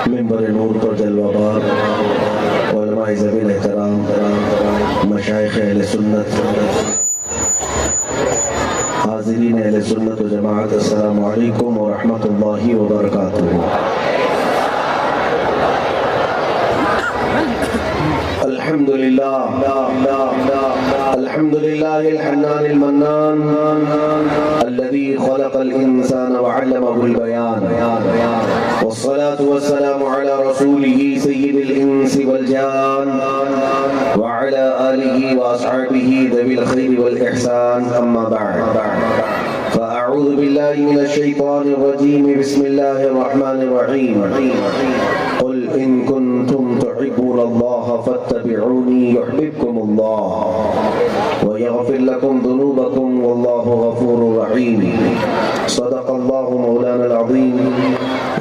منبر نور پر جلوہ بار علماء ذویل احترام، مشائخ اہل سنت، حاضرین اہل سنت و جماعت، السلام علیکم ورحمۃ اللہ وبرکاتہ۔ الحمد لله الحنان المنان الذي خلق الإنسان وعلمه البيان، والصلاة والسلام على رسوله سيد الإنس والجان وعلى آله وأصحابه ذوي الخير والإحسان، أما بعد فأعوذ بالله من الشيطان الرجيم، بسم الله الرحمن الرحيم، قل إن كنتم تحبون الله فاتبعوني يحببكم الله ويغفر لكم ذنوبكم والله غفور رحيم۔ صدق الله مولانا العظيم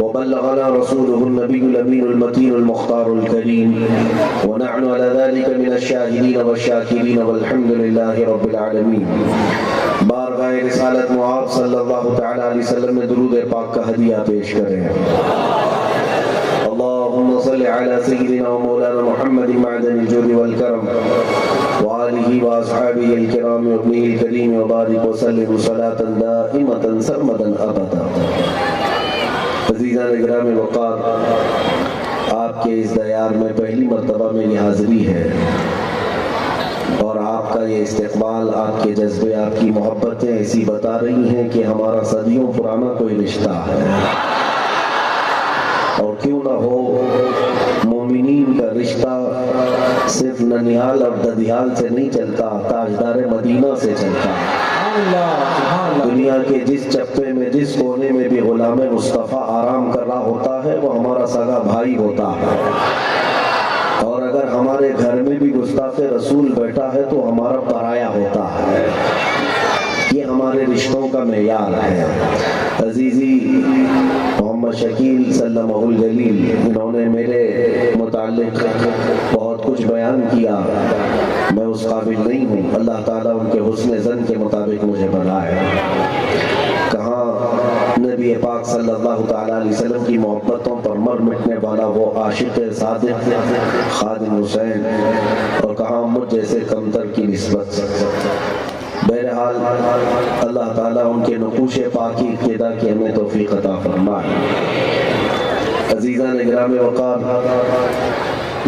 وبلغنا رسوله النبي الأمين المتين المختار الكريم، ونحن على ذلك من الشاهدين والشاكرين والحمد لله رب العالمين۔ بارگاہ رسالت معاب صلی اللہ تعالی علیہ وسلم میں درود پاک کا ہدیہ پیش کریں۔ اللهم صل على سيدنا ومولانا محمد معدن الجود والكرم وآله وأصحابه الكرام وابنه الكريم وبارك وسلم صلاة دائمة سرمدا أبدا۔ عزیزان اکرام وقار، آپ کے اس دیار میں پہلی مرتبہ میری حاضری ہے، اور آپ کا یہ استقبال، آپ کے جذبے، آپ کی محبتیں ایسی بتا رہی ہیں کہ ہمارا صدیوں پرانا کوئی رشتہ ہے، اور کیوں نہ ہو، مومنین کا رشتہ صرف ننیال اور ددیال سے نہیں چلتا، تاجدار مدینہ سے چلتا۔ دنیا کے جس چپے میں، جس کونے میں بھی غلام مصطفیٰ آرام کر رہا ہوتا ہے، وہ ہمارا سگا بھائی ہوتا ہے، اور اگر ہمارے گھر میں بھی گستاخ رسول بیٹھا ہے تو ہمارا پرایا ہوتا ہے۔ یہ ہمارے رشتوں کا معیار ہے۔ عزیزی محمد شکیل سلمہ الجلیل، انہوں نے میرے متعلق بہت کچھ بیان کیا، میں اس قابل نہیں ہوں، اللہ تعالیٰ ان کے حسن ظن کے مطابق مجھے بنائے۔ کہاں نبی پاک صلی اللہ تعالیٰ علیہ وسلم کی محبتوں پر مر مٹنے والا وہ عاشق صادق خادم حسین، اور کہاں مجھ جیسے کمتر کی نسبت۔ بہرحال اللہ تعالیٰ ان کے نقوش پاک کی اقتدا کی ہمیں توفیق عطا فرمائے۔ عزیزان اکرام وقار،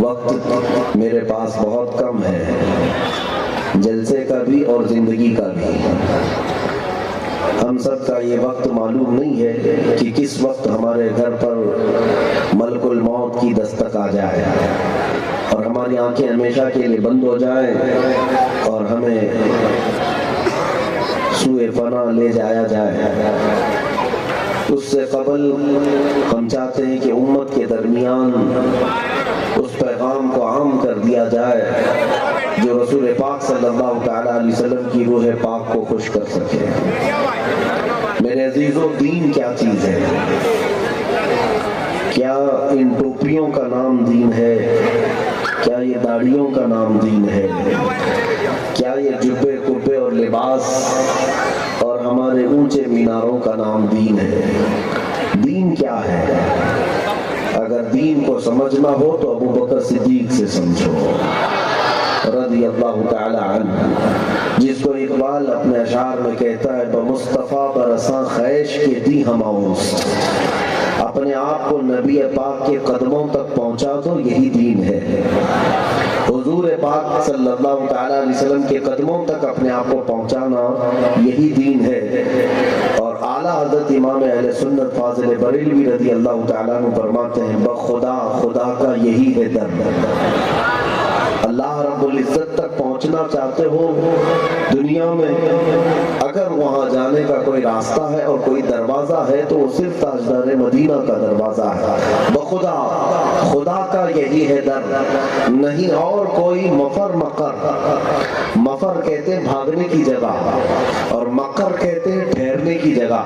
وقت میرے پاس بہت کم ہے، جلسے کا بھی اور زندگی کا بھی۔ ہم سب کا یہ وقت معلوم نہیں ہے کہ کس وقت ہمارے گھر پر ملک الموت کی دستک آ جائے اور ہماری آنکھیں ہمیشہ کے لیے بند ہو جائیں اور ہمیں سوئے فنا لے جایا جائے۔ اس سے قبل ہم چاہتے ہیں کہ امت کے درمیان اس پیغام کو عام کر دیا جائے جو رسول پاک صلی اللہ تعالی علیہ وسلم کی روح پاک کو خوش کر سکے۔ میرے عزیزوں، دین کیا چیز ہے؟ کیا ان ٹوپیوں کا نام دین ہے؟ کیا یہ داڑھیوں کا نام دین ہے؟ کیا یہ جبے کبے اور لباس اور ہمارے اونچے میناروں کا نام دین ہے؟ دین کیا ہے؟ اگر دین کو سمجھنا ہو تو ابو بکر صدیق سے سمجھو رضی اللہ تعالی عنہ، جس کو اقبال اپنے اشعار میں کہتا ہے بمصطفیٰ برساں خیش کے دی ہماؤس، اپنے آپ کو نبی پاک کے قدموں تک پہنچا دو، یہی دین ہے۔ حضور پاک صلی اللہ تعالی علیہ وسلم کے قدموں تک اپنے آپ کو پہنچانا یہی دین ہے۔ اور اعلیٰ حضرت امام اہل سنت فاضل بریلوی رضی اللہ تعالیٰ عنہ فرماتے ہیں بخدا خدا کا یہی ہے در۔ اللہ رب العزت تک پہنچنا چاہتے ہو دنیا میں، اگر وہاں جانے کا کوئی راستہ ہے اور کوئی دروازہ ہے تو وہ صرف تاجدار مدینہ کا دروازہ ہے۔ بخدا خدا کا یہی ہے در، نہیں اور کوئی مفر مقر۔ مفر کہتے ہیں بھاگنے کی جگہ اور مقر کہتے ہیں ٹھہرنے کی جگہ۔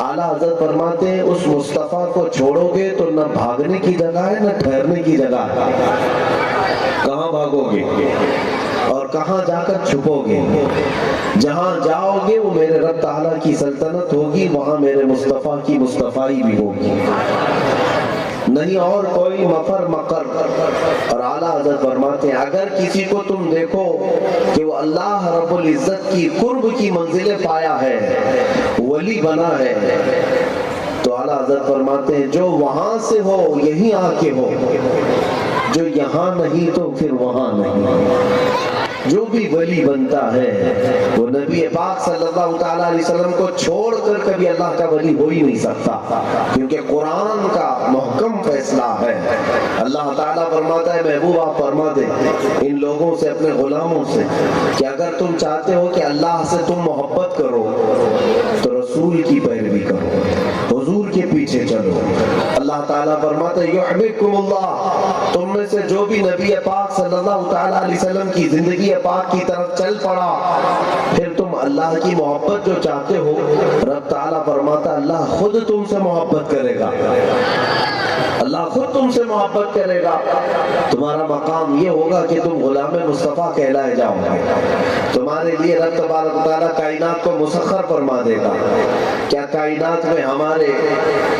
اعلیٰ حضرت فرماتے ہیں اس مصطفیٰ کو چھوڑو گے تو نہ بھاگنے کی جگہ ہے نہ ٹھہرنے کی جگہ ہے۔ کہاں بھاگو گے اور کہاں جا کر چھپو گے؟ جہاں جاؤ گے وہ میرے رب تعالیٰ کی سلطنت ہوگی، وہاں میرے مصطفیٰ کی مصطفائی بھی ہوگی۔ نہیں اور کوئی مفر مقر. اور اعلیٰ حضرت فرماتے ہیں اگر کسی کو تم دیکھو کہ وہ اللہ رب العزت کی قرب کی منزلیں پایا ہے, ولی بنا ہے, تو اعلیٰ حضرت فرماتے ہیں جو وہاں سے ہو یہیں آ کے ہو, جو یہاں نہیں تو پھر وہاں نہیں. جو بھی ولی بنتا ہے وہ نبی پاک صلی اللہ تعالیٰ علیہ وسلم کو چھوڑ کر کبھی اللہ کا ولی ہو ہی نہیں سکتا, کیونکہ قرآن کا محکم فیصلہ ہے. اللہ تعالیٰ فرماتا ہے محبوب آپ فرما دیں ان لوگوں سے, اپنے غلاموں سے, کہ اگر تم چاہتے ہو کہ اللہ سے تم محبت کرو تو رسول کی پیروی کرو, حضور کے پیچھے چلو. اللہ تعالیٰ فرماتا ہے یحببکم اللہ, تم میں سے جو بھی نبی پاک صلی اللہ تعالیٰ علیہ وسلم کی زندگی پاک کی طرف چل پڑا, پھر تم اللہ کی محبت جو چاہتے ہو, رب تعالیٰ فرماتا اللہ خود تم سے محبت کرے گا, اللہ خود تم سے محبت کرے گا. تمہارا مقام یہ ہوگا کہ تم غلام مصطفیٰ کہلائے جاؤ گے. تمہارے لیے رب تبارک و تعالیٰ کائنات کو مسخر فرما دے گا. کیا کائنات میں ہمارے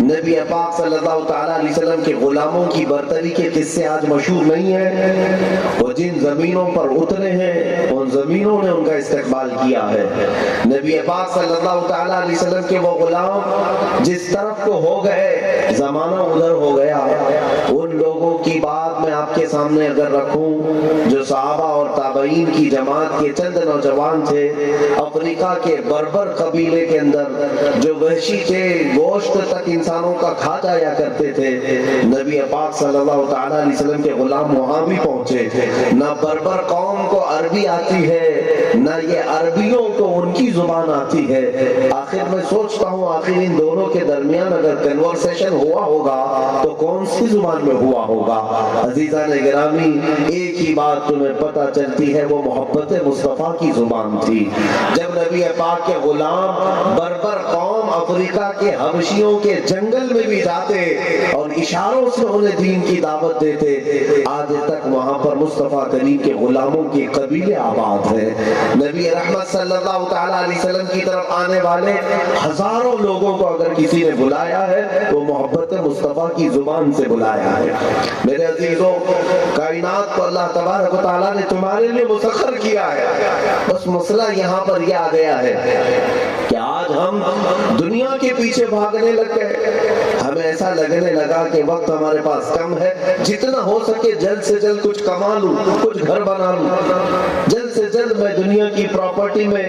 نبی پاک صلی اللہ تعالیٰ علیہ وسلم کے غلاموں کی برتری کے قصے آج مشہور نہیں ہیں؟ وہ جن زمینوں پر اترے ہیں ان زمینوں نے ان کا استقبال کیا ہے. نبی پاک صلی اللہ تعالیٰ علیہ وسلم کے وہ غلام جس طرف کو ہو گئے, زمانہ ادھر ہو گیا. ان لوگوں کی بات میں آپ کے سامنے اگر رکھوں جو صحابہ اور تابعین کی جماعت کے چند نوجوان تھے, افریقہ کے بربر قبیلے کے اندر جو وحشی تھے, گوشت تک انسانوں کا کھا جایا کرتے تھے, نبی پاک صلی اللہ تعالیٰ علیہ وسلم کے غلام وہاں بھی پہنچے. نہ بربر قوم کو عربی آتی ہے, نہ یہ عربیوں کو ان کی زبان آتی ہے. آخر میں سوچتا ہوں آخر ان دونوں کے درمیان اگر کنورسیشن ہوا ہوگا تو کون سی زبان میں ہوا ہوگا؟ عزیزان گرامی, ایک ہی بات تمہیں پتہ چلتی ہے, وہ محبت مصطفیٰ کی زبان تھی. جب نبی پاک کے غلام بربر قوم افریقہ کے حبشیوں کے جنگل میں بھی جاتے اور اشاروں سے انہیں دین کی دعوت دیتے, آج تک وہاں پر مصطفیٰ کریم کے غلاموں کے قبیلے آباد ہیں. نبی رحمت صلی اللہ تعالیٰ علیہ وسلم کی طرف آنے والے ہزاروں لوگوں کو اگر کسی نے بلایا ہے وہ محبت مصطفیٰ کی زبان سے بلایا ہے. میرے عزیزوں, کائنات کو اللہ تبارک و تعالیٰ نے تمہارے لیے مسخر کیا ہے. بس مسئلہ یہاں پر یہ آ گیا ہے کہ آج ہم دنیا کے پیچھے بھاگنے لگ گئے. ہمیں ایسا لگنے لگا کہ وقت ہمارے پاس کم ہے, جتنا ہو سکے جلد سے جلد کچھ کما لوں, کچھ گھر بنا لوں, جلد سے جلد میں دنیا کی پراپرٹی میں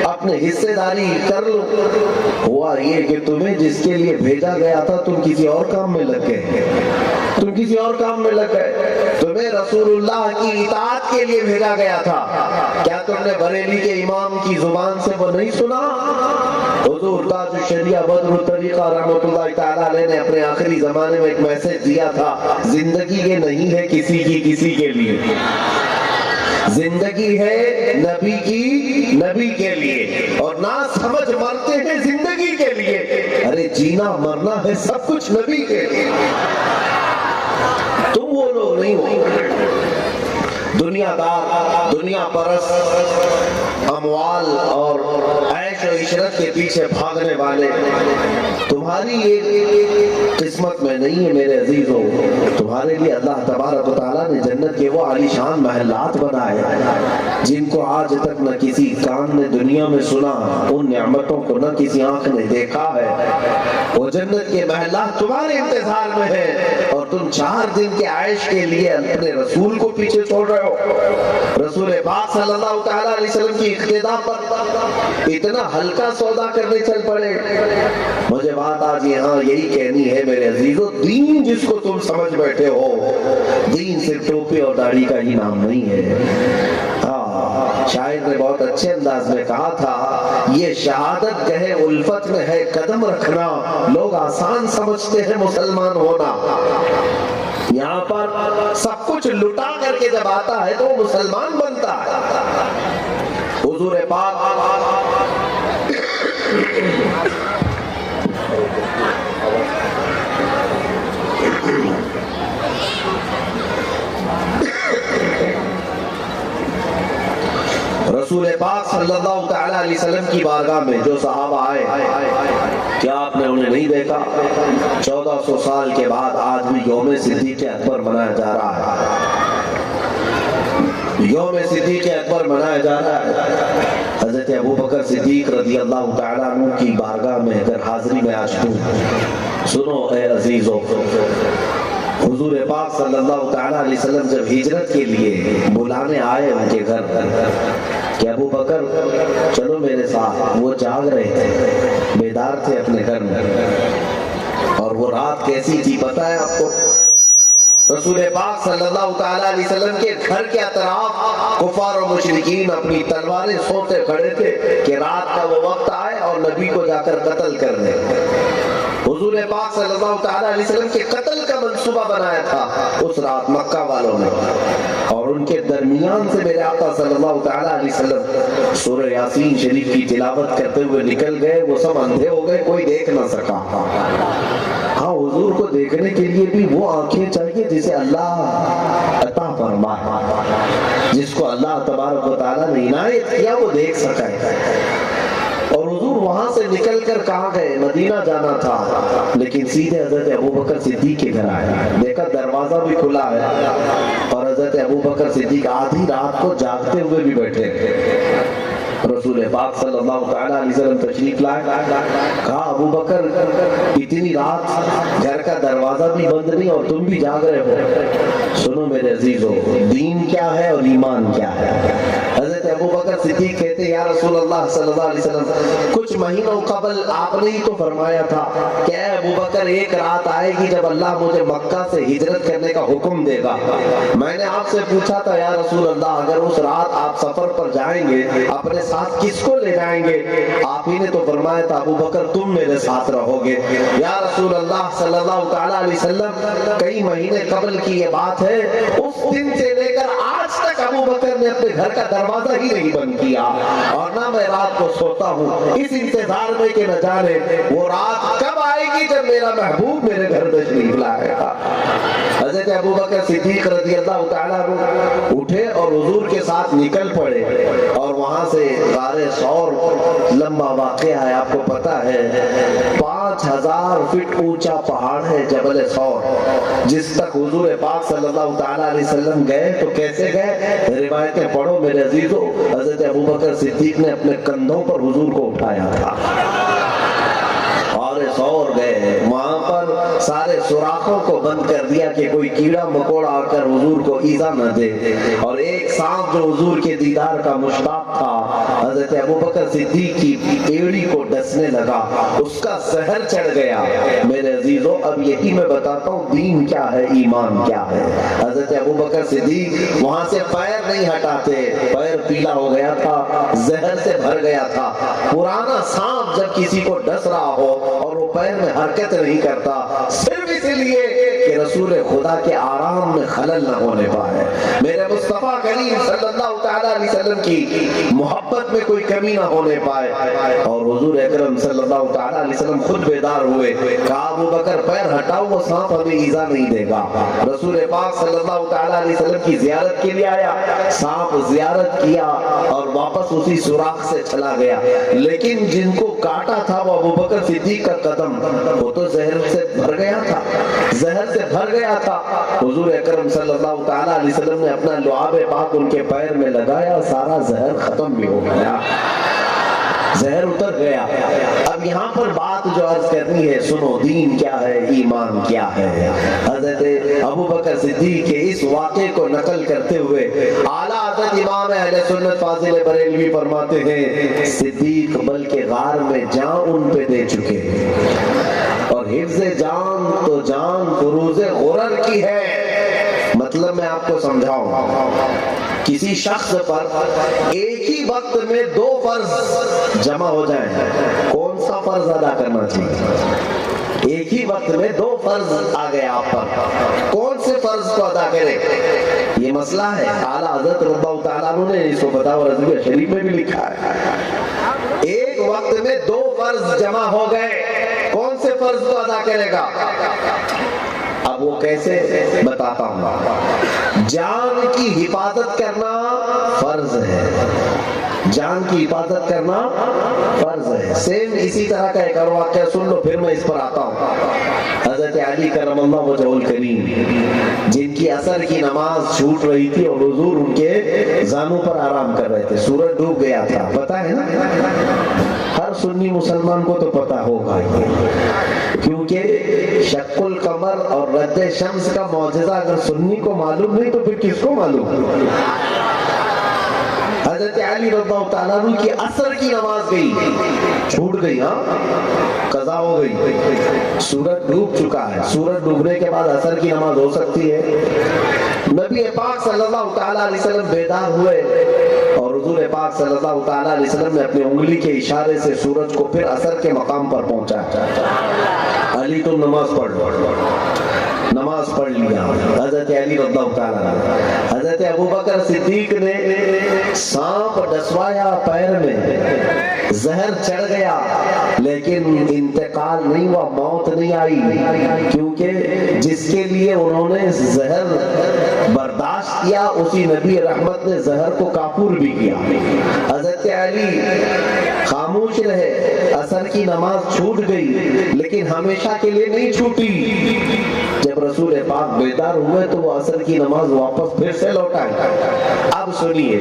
اپنے حصے داری کر لوں. ہوا یہ کہ تمہیں جس کے لیے بھیجا گیا تھا تم کسی اور کام میں لگ گئے, تم کسی اور کام میں لگ گئے. تمہیں رسول اللہ کی اطاعت کے لیے بھیجا گیا تھا, کیا تم نے بریلی کے امام کی زبان سے وہ نہیں سنا؟ حضور تاج الشریعہ بدر الطریقہ رحمۃ اللہ تعالیٰ علیہ نے اپنے آخری زمانے میں ایک میسج دیا تھا, زندگی یہ نہیں ہے کسی کی کسی کے لیے, زندگی ہے نبی کی نبی کے لیے, اور نہ سمجھ مرتے ہیں زندگی کے لیے, ارے جینا مرنا ہے سب کچھ نبی کے لیے. تم وہ لوگ نہیں ہو دنیا دار, دنیا پرست, اموال اور عیش و عشرت کے پیچھے بھاگنے والے. تمہاری یہ قسمت میں نہیں ہے میرے عزیزوں. تمہارے لیے اللہ تبارک و تعالیٰ نے جنت کے وہ عالی شان محلات بنائے جن کو آج تک نہ کسی کان نے دنیا میں سنا, ان نعمتوں کو نہ کسی آنکھ نے دیکھا ہے. وہ جنت کے محلات تمہارے انتظار میں ہیں اور تم 4 دن کے عیش کے لیے اپنے رسول کو پیچھے چھوڑ رہے ہو. رسول پاک صلی اللہ تعالیٰ علیہ وسلم کی اقتداء پر اتنا ہلکا سودا کرنے چل پڑے. مجھے بات آج یہاں یہی کہنی ہے میرے عزیزوں, دین جس کو تم سمجھ بیٹھے ہو, دین صرف ٹوپی اور داڑھی کا ہی نام نہیں ہے. شاعر نے بہت اچھے انداز میں کہا تھا, یہ شہادت گہے الفت میں ہے قدم رکھنا, لوگ آسان سمجھتے ہیں مسلمان ہونا. یہاں پر سب کچھ لٹا کر کے جب آتا ہے تو وہ مسلمان بنتا ہے. حضور پاک رسول پاک صلی اللہ تعالیٰ علیہ وسلم کی بارگاہ میں جو صحابہ آئے, کیا آپ نے انہیں نہیں دیکھا؟ 1400 سال کے بعد آج بھی یوم صدیق اکبر منایا جا رہا ہے، یوم صدیق اکبر منایا جا رہا ہے۔ حضرت ابوبکر صدیق رضی اللہ تعالیٰ عنہ کی بارگاہ میں اگر حاضری میں آج دوں، سنو اے عزیزو، حضور پاک صلی اللہ تعالیٰ علیہ وسلم جب ہجرت کے لیے بلانے آئے ان کے گھر کہ ابو بکر چلو میرے ساتھ، وہ جاگ رہے تھے، بیدار تھے اپنے گھر میں، اور وہ رات کیسی تھی پتہ ہے آپ کو؟ رسول پاک صلی اللہ تعالیٰ علیہ وسلم کے گھر کے اطراف کفار و مشرکین اپنی تلواریں سوتے کھڑے تھے کہ رات کا وہ وقت آئے اور نبی کو جا کر قتل کر دیں۔ حضور پاک صلی اللہ تعالیٰ علیہ وسلم کے قتل کا منصوبہ بنایا تھا اس رات مکہ والوں نے، اور ان کے درمیان سے میرے آقا صلی اللہ تعالیٰ علیہ وسلم سورہ یاسین شریف کی تلاوت کرتے ہوئے نکل گئے۔ وہ سب اندھے ہو گئے، کوئی دیکھ نہ سکا۔ ہاں، حضور کو دیکھنے کے لیے بھی وہ آنکھیں چاہیے جسے اللہ عطا فرمائے، جس کو اللہ تبارک و تعالیٰ نے عنایت کیا وہ دیکھ سکے۔ اور حضور وہاں سے نکل کر کہاں گئے؟ مدینہ جانا تھا، لیکن سیدھے حضرت ابوبکر صدیق کے گھر آئے، دیکھا دروازہ بھی کھلا ہے اور حضرت ابوبکر صدیق آدھی رات کو جاگتے ہوئے بھی بیٹھے۔ رسول پاک صلی اللہ تعالیٰ علیہ وسلم تشریف لائے، کہا ابو بکر اتنی رات گھر کا دروازہ بھی بند نہیں اور تم بھی جاگ رہے ہو؟ سنو میرے عزیزو، دین کیا ہے اور ایمان کیا ہے؟ حضرت ابو بکر صدیق کہتے یا رسول اللہ صلی اللہ علیہ وسلم، کچھ مہینوں قبل آپ نے ہی تو فرمایا تھا کہ اے ابو بکر ایک رات آئے گی جب اللہ مجھے مکہ سے ہجرت کرنے کا حکم دے گا۔ میں نے آپ سے پوچھا تھا یا رسول اللہ اگر اس رات آپ سفر پر جائیں گے اپنے ساتھ کس کو لے جائیں گے؟ آپ ہی نے تو فرمایا تھا ابو بکر تم میرے ساتھ رہو گے۔ یا رسول اللہ صلی اللہ تعالیٰ علیہ وسلم، کئی مہینے قبل کی یہ بات ہے، اس دن سے لے کر آج تک ابو بکر نے اپنے گھر کا دروازہ ہی نہیں بند کیا، اور نہ میں رات کو سوتا ہوں اس انتظار میں کہ نہ جانے وہ رات کب آئے گی جب میرا محبوب میرے گھر تشریف لائے گا۔ حضرت ابو بکر صدیق رضی اللہ تعالیٰ عنہ اٹھے اور حضور کے ساتھ نکل پڑے، اور وہاں سے غار ثور، لمبا واقعہ ہے آپ کو پتہ ہے، 5000 فٹ اونچا پہاڑ ہے جبل ثور، جس تک حضور پاک صلی اللہ تعالیٰ علیہ وسلم گئے تو کیسے گئے؟ روایتیں پڑھو میرے عزیزو، حضرت ابوبکر صدیق نے اپنے کندھوں پر حضور کو اٹھایا تھا اور ثور گئے، وہاں پر سارے سوراخوں کو بند کر دیا کہ کوئی کیڑا مکوڑا آ کر حضور کو ایذا نہ دے، اور ایک سانپ جو حضور کے دیدار کا مشتاق تھا حضرت ابوبکر صدیق کی ایڑی کو ڈسنے لگا، اس کا زہر چڑھ گیا۔ میرے عزیزو اب یہی میں بتاتا ہوں دین کیا ہے، ایمان کیا ہے۔ حضرت ابوبکر صدیق وہاں سے پیر نہیں ہٹاتے، پیر پیلا ہو گیا تھا، زہر سے بھر گیا تھا۔ پرانا سانپ جب کسی کو ڈس رہا ہو اور وہ پیر میں حرکت نہیں کرتا، صرف اس لیے کہ رسول خدا کے آرام میں خلل نہ ہونے پائے، میرے مصطفیٰ کریم صلی اللہ تعالیٰ علیہ وسلم کی محبت میں کوئی کمی نہ ہونے پائے۔ اور حضور اکرم صلی اللہ تعالیٰ علیہ وسلم خود بیدار ہوئے، کہا ابو بکر پیر ہٹاؤ، وہ سانپ ہمیں ایذا نہیں دے گا۔ رسول پاک صلی اللہ تعالیٰ علیہ وسلم کی زیارت کے لیے آیا، سانپ زیارت کیا اور واپس اسی سوراخ سے چلا گیا، لیکن جن کو کاٹا تھا وہ ابو بکر صدیق کا قدم، وہ تو زہر سے بھر گیا تھا، زہر سے بھر گیا تھا۔ حضور اکرم صلی اللہ تعالیٰ علیہ وسلم نے اپنا لعاب پاک ان کے پیر میں لگایا، سارا زہر ختم بھی ہو گیا، زہر اتر گیا۔ اب یہاں پر بات جو عرض کرنی ہے، سنو دین کیا ہے، ایمان کیا ہے۔ حضرت ابوبکر صدیق کے اس واقعے کو نقل کرتے ہوئے اعلیٰ حضرت امام اہل سنت فاضل بریلوی فرماتے ہیں، صدیق بلکہ غار میں جان ان پہ دے چکے، اور حفظ جان تو جان فروز غرر کی ہے۔ مطلب میں آپ کو سمجھاؤں، کسی شخص پر ایک ہی وقت میں 2 فرض جمع ہو جائیں، کون سا فرض ادا کرنا چاہیے؟ ایک ہی وقت میں 2 فرض آ گئے آپ پر، کون سے فرض کو ادا کریں؟ یہ مسئلہ ہے، اعلیٰ حضرت رضی اللہ تعالیٰ عنہ نے اس کو فتاوی رضویہ شریف میں بھی لکھا ہے۔ ایک وقت میں 2 فرض جمع ہو گئے، کون سے فرض کو ادا کرے گا؟ اب وہ کیسے بتاتا ہوں۔ جان کی حفاظت کرنا فرض ہے، جان کی حفاظت کرنا فرض ہے۔ سیم اسی طرح کا ایک اور واقعہ سن لو، پھر میں اس پر آتا ہوں۔ حضرت علی کرم اللہ وجہہ الکریم، جن کی عصر کی نماز چھوٹ رہی تھی اور حضور ان کے زانوں پر آرام کر رہے تھے، سورج ڈوب گیا تھا، پتہ ہے نا؟ ہر سنی مسلمان کو تو پتہ ہوگا یہ، کیونکہ شق القمر اور رد شمس کا معجزہ اگر سنی کو معلوم نہیں تو پھر کس کو معلوم؟ حضرت علی رضی اللہ تعالیٰ عنہ کی عصر کی نماز گئی، چھوٹ گئی، قضا ہو گئی، سورج ڈوب چکا ہے۔ سورج ڈوبنے کے بعد عصر کی نماز ہو سکتی ہے؟ نبی پاک صلی اللہ تعالیٰ علیہ وسلم بیدار ہوئے اور حضور پاک صلی اللہ تعالیٰ علیہ وسلم نے اپنی انگلی کے اشارے سے سورج کو پھر عصر کے مقام پر پہنچا۔ علی تم نماز پڑھ لو، نماز پڑھ لیا حضرت علی رضی اللہ تعالیٰ عنہ۔ حضرت ابوبکر صدیق نے سانپ ڈسوایا پیر میں، زہر چڑھ گیا، لیکن انتقال نہیں ہوا، موت نہیں آئی، کیونکہ جس کے لیے انہوں نے زہر برداشت کیا اسی نبی رحمت نے زہر کو کافور بھی کیا۔ حضرت علی خاموش رہے، عصر کی نماز چھوٹ گئی لیکن ہمیشہ کے لیے نہیں چھوٹی۔ جب رسول پاک بیدار ہوئے تو وہ عصر کی نماز واپس پھر سے لوٹائے۔ اب سنیے،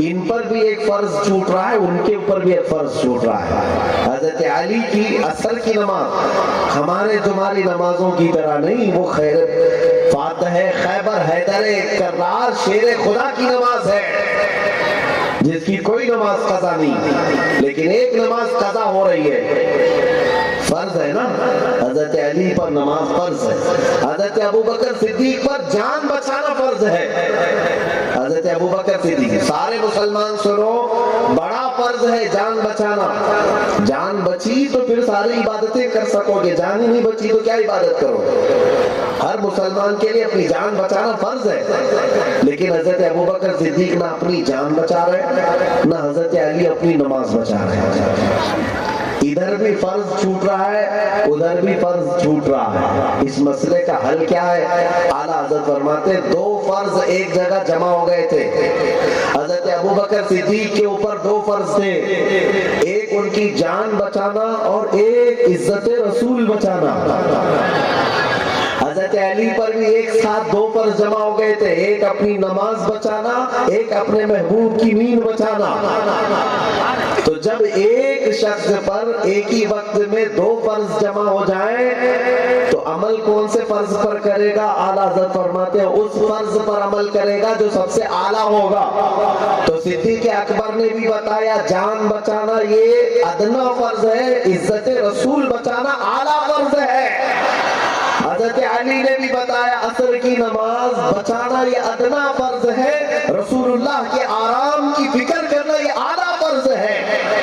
ان پر بھی ایک فرض چھوٹ رہا ہے، ان کے اوپر بھی ایک فرض چھوٹ رہا ہے۔ حضرت علی کی عصر کی نماز ہمارے تمہاری نمازوں کی طرح نہیں، وہ فاتح خیبر حیدر کرار شیر خدا کی نماز ہے، جس کی کوئی نماز قضا نہیں، لیکن ایک نماز قضا ہو رہی ہے، فرض ہے نا؟ حضرت علی پر نماز فرض ہے، حضرت ابوبکر صدیق پر جان بچانا فرض ہے۔ حضرت ابوبکر صدیق، سارے مسلمان سنو، بڑا فرض ہے جان بچانا۔ جان بچی تو پھر ساری عبادتیں کر سکو گے، جان ہی نہیں بچی تو کیا عبادت کرو؟ ہر مسلمان کے لیے اپنی جان بچانا فرض ہے، لیکن حضرت ابوبکر صدیق نہ اپنی جان بچا رہے، نہ حضرت علی اپنی نماز بچا رہے۔ ادھر بھی فرض چھوٹ رہا ہے، ادھر بھی فرض چھوٹ رہا ہے۔ اس مسئلے کا حل کیا ہے؟ اعلیٰ حضرت فرماتے ہیں دو فرض ایک جگہ جمع ہو گئے تھے۔ حضرت ابوبکر صدیق کے اوپر دو فرض تھے، ایک ان کی جان بچانا اور ایک عزت رسول بچانا۔ حضرت علی پر بھی ایک ساتھ دو فرض جمع ہو گئے تھے، ایک اپنی نماز بچانا، ایک اپنے محبوب کی نیند بچانا۔ تو جب ایک شخص پر ایک ہی وقت میں دو فرض جمع ہو جائیں تو عمل کون سے فرض پر کرے گا؟ اعلیٰ حضرت فرماتے ہیں اس فرض پر عمل کرے گا جو سب سے اعلیٰ ہوگا۔ تو صدیق اکبر نے بھی بتایا جان بچانا یہ ادنا فرض ہے، عزت رسول بچانا اعلیٰ فرض ہے۔ حضرت علی نے بھی بتایا عصر کی نماز بچانا یہ ادنا فرض ہے، رسول اللہ کے آرام کی فکر کرنا یہ اعلیٰ فرض ہے۔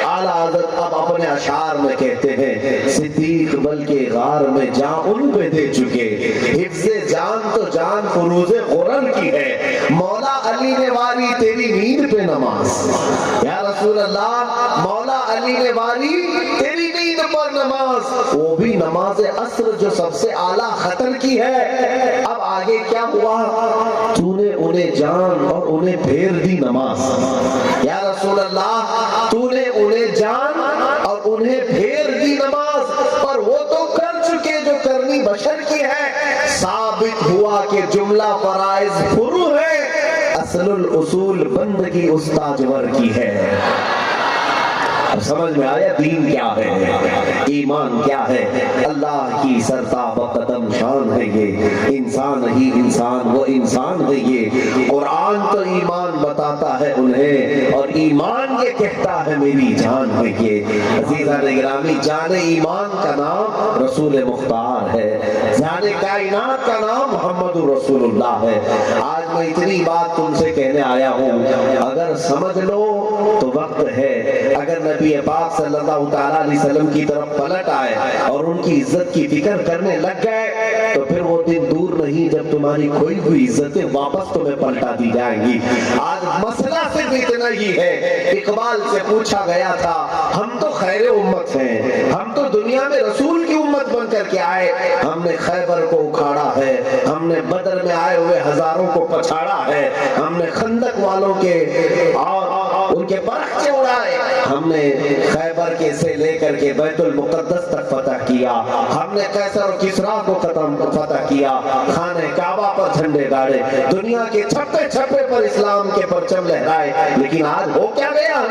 اعلیٰ حضرت اب اپنے اشعار میں کہتے ہیں صدیق بلکہ غار میں جان ان پہ دے چکے، حفظ جان تو جان فروز غرر کی ہے، مولا علی نے واری تیری نیند پہ نماز۔ یا رسول اللہ، مولا علی نے واری تیری نیند پر نماز، وہ بھی نماز عصر جو سب سے اعلیٰ خطر کی ہے۔ اب آگے کیا ہوا؟ تو نے انہیں جان اور انہیں پھیر دی نماز۔ یا رسول اللہ، تو نے انہیں جان اور انہیں پھیر دی نماز، پر وہ تو کر چکے جو کرنی بشر کی ہے۔ ثابت ہوا کہ جملہ فرائض فرو ہے، اصل الاصول بندگی استاجور کی ہے۔ سمجھ میں آیا دین کیا ہے، ایمان کیا ہے؟ اللہ کی سرتاب قدم شان ہے یہ، انسان ہی انسان وہ انسان ہے یہ۔ قرآن تو ایمان بتاتا ہے انہیں اور ایمان یہ کہتا ہے میری جان ہے یہ۔ عزیزان گرامی، جان ایمان کا نام رسول مختار ہے، جان کائنات کا نام محمد رسول اللہ ہے۔ آج میں اتنی بات تم سے کہنے آیا ہوں، اگر سمجھ لو تو وقت ہے، اگر نبی پاک صلی اللہ تعالیٰ علیہ وسلم کی طرف پلٹ آئے اور ان کی عزت کی فکر کرنے لگ گئے تو پھر وہ دن دور نہیں جب تمہاری کوئی ہوئی عزتیں واپس تمہیں پلٹا دی جائیں گی۔ آج مسئلہ صرف اتنا ہی ہے، اقبال سے پوچھا گیا تھا ہم تو خیر امت ہیں، ہم تو دنیا میں رسول کی امت بن کر کے آئے، ہم نے خیبر کو اکھاڑا ہے، ہم نے بدر میں آئے ہوئے ہزاروں کو پچھاڑا ہے، ہم نے خندق والوں کے اور ان کے برخچے اڑائے. ہم نے خیبر کے سے لے کر کے بیت المقدس تک فتح کیا. ہم نے قیصر و کسریٰ کو فتح کیا. خانہ کعبہ پر جھنڈے گاڑے. دنیا کے چھپے چھپے پر اسلام کے پرچم لہرائے. لیکن آج ہو کیا گیا؟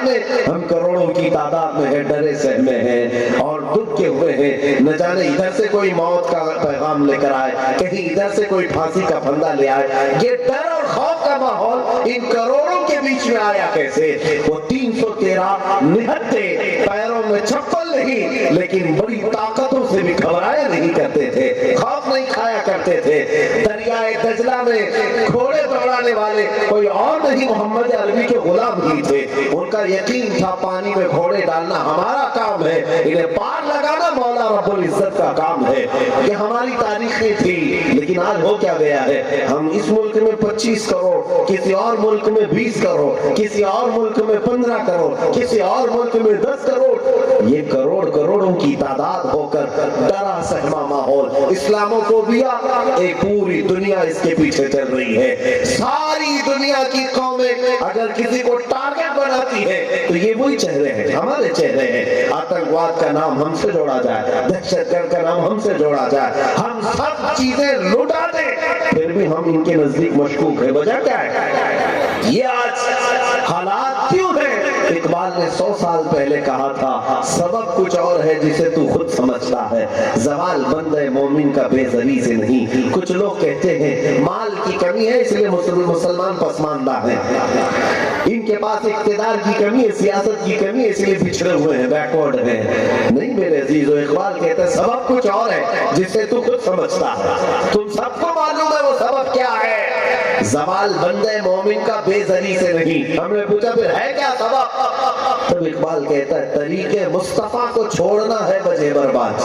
ہم کروڑوں کی تعداد میں ہیں, ڈرے سہمے ہیں اور دبکے ہوئے ہیں. نہ جانے ادھر سے کوئی موت کا پیغام لے کر آئے, کہیں ادھر سے کوئی پھانسی کا پھندا لے آئے. یہ ڈر اور خوف کا ماحول ان کروڑوں کے بیچ میں آیا کیسے؟ وہ 313 نہتے, پیروں میں چپل نہیں, لیکن بڑی طاقتوں سے بھی گھبرایا نہیں کرتے تھے, خوف نہیں کھایا کرتے تھے. دریائے دجلہ میں گھوڑے دوڑانے والے کوئی اور نہیں, محمد عربی کے غلام ہی تھے. ان کا یقین تھا پانی میں گھوڑے ڈالنا ہمارا کام ہے, انہیں پار لگانا مولا رب العزت کا کام ہے. یہ ہماری تاریخیں تھی. لیکن آج ہو کیا گیا ہے؟ ہم اس ملک میں 25 کروڑ, کسی اور ملک میں 20 کروڑ, کسی اور ملک میں 15 کروڑ, کسی اور ملک میں 10 کروڑ. یہ کروڑوں کی تعداد ہو کر ڈرا سہما ماحول, اسلاموفوبیا, ایک پوری دنیا اس کے پیچھے چل رہی ہے. ساری دنیا کی قومیں اگر کسی کو ٹارگٹ بناتی ہے تو یہ وہی چہرے ہیں, ہمارے چہرے ہیں. آتنکواد کا نام ہم سے جوڑا جائے, دہشت گرد کا نام ہم سے جوڑا جائے, ہم سب چیزیں لٹا دیں, پھر بھی ہم ان کے نزدیک مشکوک ہے. وجہ کیا ہے؟ یہ آج حالات کیوں ہیں؟ اقبال نے 100 سال پہلے کہا تھا, سبب کچھ اور ہے جسے تو خود سمجھتا ہے, زوال بندے مومن کا بے زری سے نہیں. کچھ لوگ کہتے ہیں مال کی کمی ہے اس لیے مسلمان پسماندہ ہیں, ان کے پاس اقتدار کی کمی ہے, سیاست کی کمی ہے, اس لیے پچھڑے ہوئے ہیں, بیکورڈ ہیں. نہیں میرے عزیزو, اقبال کہتا ہے سبب کچھ اور ہے جسے تو خود سمجھتا ہے. تم سب کو معلوم ہے وہ سبب کیا ہے. زوال بندے مومن کا بے زری سے نہیں. ہم نے پوچھا پھر ہے کیا سبب؟ تب اقبال کہتا ہے طریق مصطفیٰ کو چھوڑنا ہے وجہ برباد.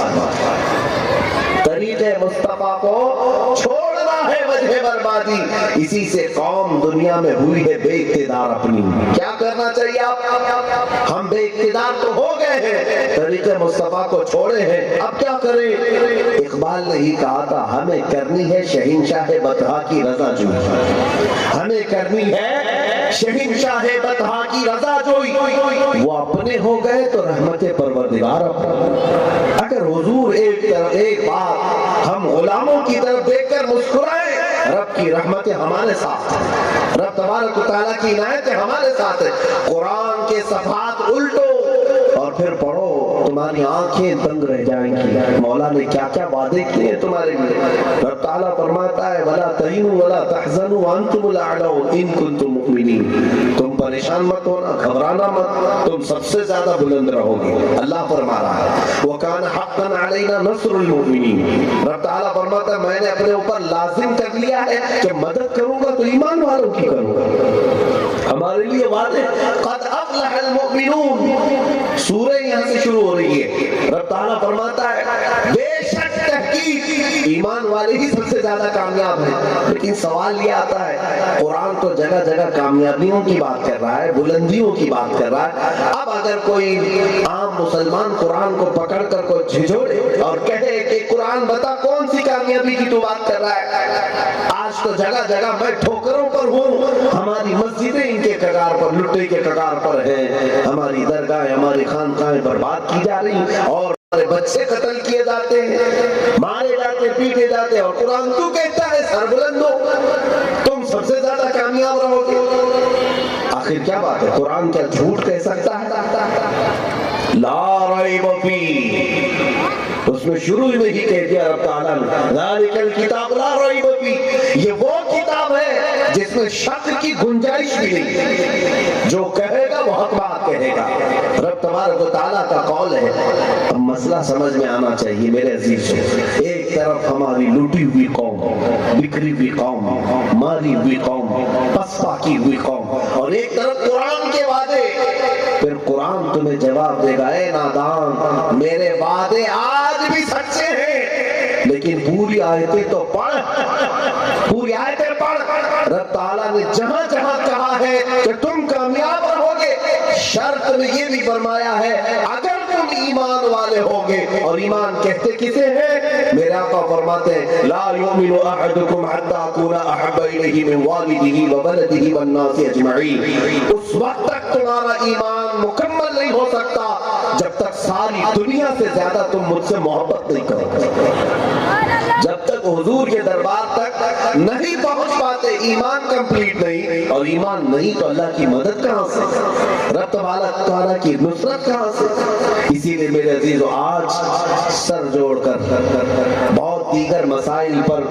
طریق مصطفیٰ کو چھوڑنا ہے وجہ بربادی, اسی سے قوم دنیا میں ہوئی ہے بے اقتدار اپنی. کیا کرنا چاہیے آپ؟ ہم بے اقتدار تو ہو گئے ہیں, طریق مصطفیٰ کو چھوڑے ہیں, اب کیا کریں؟ اقبال نے ہی کہا تھا ہمیں کرنی ہے شہنشاہ بطحا کی رضا جوئی, ہمیں کرنی ہے شہنشاہ بطحا کی رضا جوئی. وہ اپنے ہو گئے تو رحمت پروردگار اپنا. اگر حضور ایک بار ہم غلاموں کی طرف دیکھ کر مسکرائے, رب کی رحمتیں ہمارے ساتھ ہیں, رب تبارک و تعالیٰ کی عنایتیں ہمارے ساتھ ہیں. قرآن کے صفحات الٹو اور پھر پڑھو, تمہاری آنکھیں تنگ رہ جائیں گی. مولا نے کیا کیا وعدے کیے ہیں تمہارے لیے. رب تعالیٰ فرماتا ہے وَلَا تَهِنُوا وَلَا تَحْزَنُوا وَأَنْتُمُ الْأَعْلَوْنَ إِن كُنتُم مُؤْمِنِينَ. تم پریشان مت ہونا, گھبرانا مت, تم سب سے زیادہ بلند رہو گے. اللہ فرما رہا ہے وَكَانَ حَقًّا عَلَيْنَا نَصْرُ الْمُؤْمِنِينَ. رب تعالیٰ فرماتا ہے میں نے اپنے اوپر لازم کر لیا ہے کہ مدد کروں گا تو ایمان والوں کی کروں گا. ہمارے لیے وعدے قد افلح المؤمنون. سورہ یہاں سے شروع ہو رہی ہے. رب تعالیٰ فرماتا ہے بے شک تحقیق ایمان والے ہی سب سے زیادہ کامیاب ہیں. لیکن سوال یہ آتا ہے قرآن تو جگہ جگہ کامیابیوں کی بات کر رہا ہے, بلندیوں کی بات کر رہا ہے. اب اگر کوئی عام مسلمان قرآن کو پکڑ کر کوئی جھجھوڑے اور کہے کہ قرآن بتا کون سی کامیابی کی تو بات کر رہا ہے. آج تو جگہ جگہ میں ٹھوکروں پر ہوں, ہماری مسجدیں ان کے کگار پر, لٹے کے کگار پر ہیں, ہماری درگاہیں ہماری خانقاہیں برباد کی جا رہی اور ہمارے بچے قتل کیے جاتے ہیں, مارے جاتے, پیٹے جاتے ہیں, اور قرآن تو کہتا ہے سر بلند ہو, تم سب سے زیادہ کامیاب رہو گے. آخر کیا بات ہے؟ قرآن کیا جھوٹ کہہ سکتا ہے؟ لا ریب فیہ, اس میں شروع میں ہی کہہ دیا رب تعالیٰ نے ذالک الکتاب لا ریب فیہ, یہ وہ کتاب ہے جس میں شک کی گنجائش بھی نہیں, جو کہے گا وہ حق بات کہے گا. رب تبارک و تعالیٰ کا قول ہے. اب مسئلہ سمجھ میں آنا چاہیے میرے عزیز. ایک طرف ہماری لوٹی ہوئی قوم, بکھری ہوئی قوم, ماری ہوئی قوم, پسپا کی ہوئی قوم, اور ایک طرف قرآن کے وعدے. پھر قرآن تمہیں جواب دے گا اے نادان, میرے وعدے آج بھی سچے ہیں, لیکن پوری آیتیں تو پڑھ, پوری آیتیں پڑھ. رب تعالیٰ نے جہاں جہاں کہا ہے کہ تم کامیاب رہو گے, شرط میں یہ بھی فرمایا ہے اگر تم ایمان والے ہوگے، اور ایمان کہتے کسے ہیں؟ میرے آقا فرماتے ہیں لا یؤمن احدکم حتی اکون احب الیہ من والدہ وولدہ والناس اجمعین، اس وقت تک تمہارا ایمان مکمل نہیں ہو سکتا جب تک ساری دنیا سے زیادہ تم مجھ سے محبت نہیں کرو۔ جب تک حضور کے دربار تک نہیں پہنچ پاتے ایمان کمپلیٹ نہیں، اور ایمان نہیں تو اللہ کی مدد کہاں سے، رب تبارک تعالیٰ کی نصرت کہاں سے؟ اسی لیے میرے عزیزو آج سر جوڑ کر بہت دیگر مسائل پر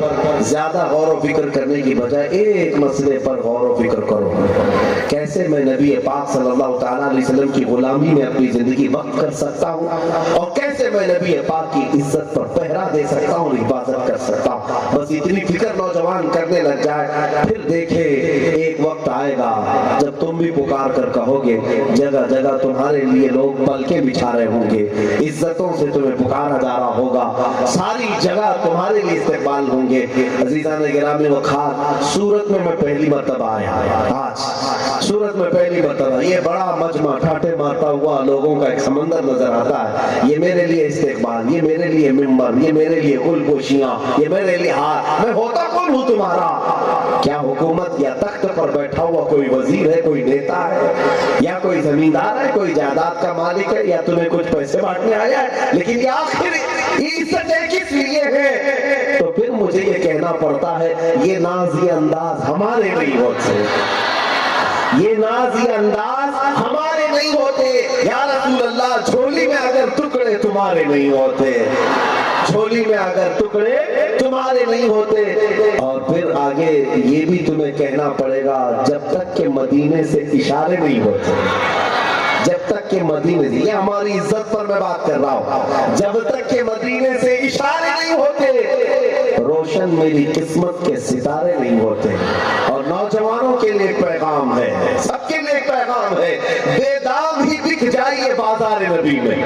زیادہ غور و فکر کرنے کی بجائے ایک مسئلے پر غور و فکر کرو، کیسے میں نبی پاک صلی اللہ تعالیٰ علیہ وسلم کی غلامی میں اپنی زندگی وقف کر سکتا ہوں، اور کیسے میں نبی پاک کی عزت پر پہرا دے سکتا ہوں، حفاظت کر سکتا ہوں۔ بس اتنی فکر نوجوان کرنے لگ جائے، پھر دیکھے ایک وقت آئے گا جب تم بھی پکار کر کہو گے، جگہ جگہ تمہارے لیے لوگ پلکیں بچھا رہے ہوں گے، عزتوں سے تمہیں پکارا جا رہا ہوگا، ساری جگہ تمہارے لیے استقبال ہوں گے۔ عزیزان گرامی وقار، سورت میں پہلی مرتبہ آیا، آج سورت میں پہلی مرتبہ یہ بڑا مجمع ٹھاٹے مارتا ہوا لوگوں کا ایک سمندر نظر آتا ہے، یہ میرے لیے استقبال، یہ میرے لیے ممبر، یہ میرے لیے گلگوشیاں، یہ میرے لیے ہاتھ، میں ہوتا کون ہوں تمہارا؟ کیا حکومت یا تخت پر بیٹھا ہوا کوئی وزیر ہے، کوئی نیتا ہے، یا کوئی زمیندار ہے، کوئی جائیداد کا مالک ہے، یا تمہیں کچھ پیسے بانٹنے آیا ہے؟ لیکن یہ آخر عزت کس لیے ہے؟ تو پھر مجھے یہ کہنا پڑتا ہے یہ نازی انداز ہمارے نہیں ہوتے، یہ نازی انداز ہمارے نہیں ہوتے، یا رسول اللہ جھولی میں اگر ٹکڑے تمہارے نہیں ہوتے، جھولی میں اگر ٹکڑے تمہارے نہیں ہوتے۔ اور پھر آگے یہ بھی تمہیں کہنا پڑے گا جب تک کہ مدینے سے اشارے نہیں ہوتے، جب تک کہ مدینے سے، یہ ہماری عزت پر میں بات کر رہا ہوں، جب تک کہ مدینے سے اشارے نہیں ہوتے، روشن میری قسمت کے ستارے نہیں ہوتے۔ اور نوجوانوں کے لیے پیغام ہے، سب کے لیے پیغام ہے، بے دام ہی بک جائیے بازار نبی میں۔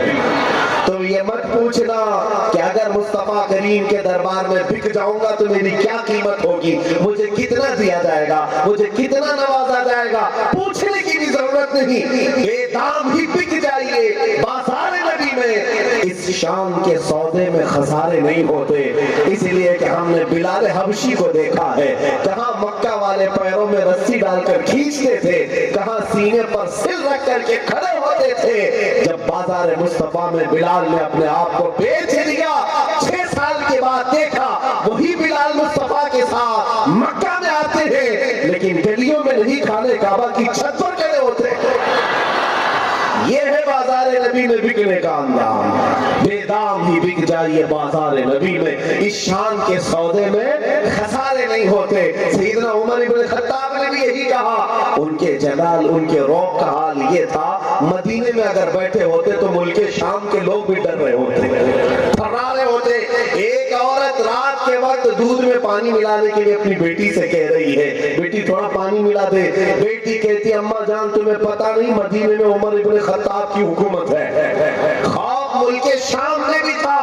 تو یہ مت پوچھنا کہ اگر مصطفیٰ کریم کے دربار میں بک جاؤں گا تو میری کیا قیمت ہوگی، مجھے کتنا دیا جائے گا، مجھے کتنا نوازا جائے گا، پوچھنے کی بھی ضرورت نہیں، بے دام ہی بک جائیے بازار نبی میں۔ اس شام کے سودے میں خسارے نہیں ہوتے، اس لیے کہ ہم نے بلال حبشی کو دیکھا ہے، کہاں مکہ والے پیروں میں رسی ڈال کر کھینچتے تھے، کہاں سینے پر سر رکھ کر کے کھڑے ہوتے تھے۔ جب بازار مصطفیٰ میں بلال نے اپنے آپ کو بیچ دیا، 6 سال کے بعد دیکھا وہی بلال مصطفیٰ کے ساتھ مکہ میں آتے ہیں، لیکن گلیوں میں نہیں، خانہ کعبہ کی چھت پر کھڑے ہوتے ہیں۔ یہ ہے بازار نبی میں بکنے کا انداز، بے دام ہی بک جائیے بازار نبی میں، اس شان کے سودے میں خسارے نہیں ہوتے۔ سیدنا عمر بن خطاب نے بھی یہی کہا، ان کے جلال، ان کے روب کا حال یہ تھا، مدینے میں اگر بیٹھے ہوتے تو ملک شام کے لوگ بھی ڈر رہے ہوتے، تھرا رہے ہوتے۔ ایک عورت رات کے وقت دودھ میں پانی ملانے کے لیے اپنی بیٹی سے کہہ رہی ہے، بیٹی تھوڑا پانی ملا دے۔ بیٹی کہتی اماں جان تمہیں پتا نہیں مدینے میں عمر ابن خطاب کی حکومت ہے۔ خوف ملک شام میں بھی تھا،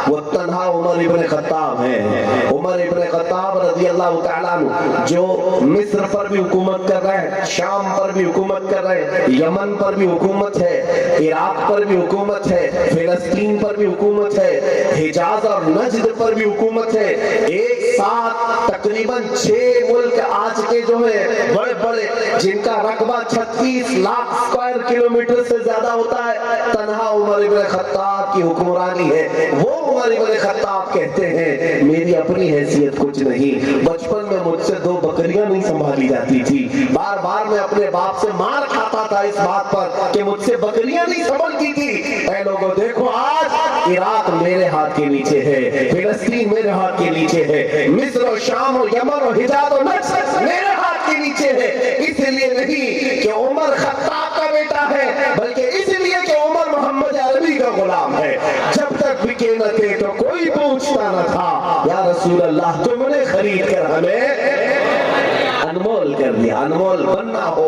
وہ تنہا عمر ابن خطاب ہے۔ عمر ابن خطاب رضی اللہ تعالیٰ عنہ جو مصر پر بھی حکومت کر رہے ہیں، شام پر بھی حکومت کر رہے ہیں، یمن پر بھی حکومت ہے، عراق پر بھی حکومت ہے، فلسطین پر بھی حکومت ہے، حجاز اور نجد پر بھی حکومت ہے۔ ایک ساتھ تقریباً 6 ملک آج کے جو ہیں بڑے بڑے، جن کا رقبہ 36 لاکھ اسکوائر کلومیٹر سے زیادہ ہوتا ہے، تنہا عمر ابن خطاب کی حکمرانی ہے۔ وہ عمر ابن خطاب کہتے ہیں میری اپنی حیثیت کچھ نہیں، بچپن میں مجھ سے 2 بکریاں نہیں سنبھالی جاتی تھی، بار بار میں اپنے باپ سے مار کھاتا تھا اس بات پر کہ مجھ سے بکریاں نہیں سنبھلتی تھی۔ اے لوگوں دیکھو آج عراق میرے ہاتھ کے نیچے ہے، فلسطین میرے ہاتھ کے نیچے ہے، مصر و شام و یمن و حجاز و نجد میرے ہاتھ کے نیچے ہے۔ اس لیے نہیں کہ عمر خطاب کا بیٹا ہے، بلکہ اس لیے کہ عمر محمد عربی کا غلام ہے۔ جب تک بکے نہ تھے تو کوئی پوچھتا نہ تھا، یا رسول اللہ تم نے خرید کر ہمیں انمول کر دیا، انمول بننا ہو۔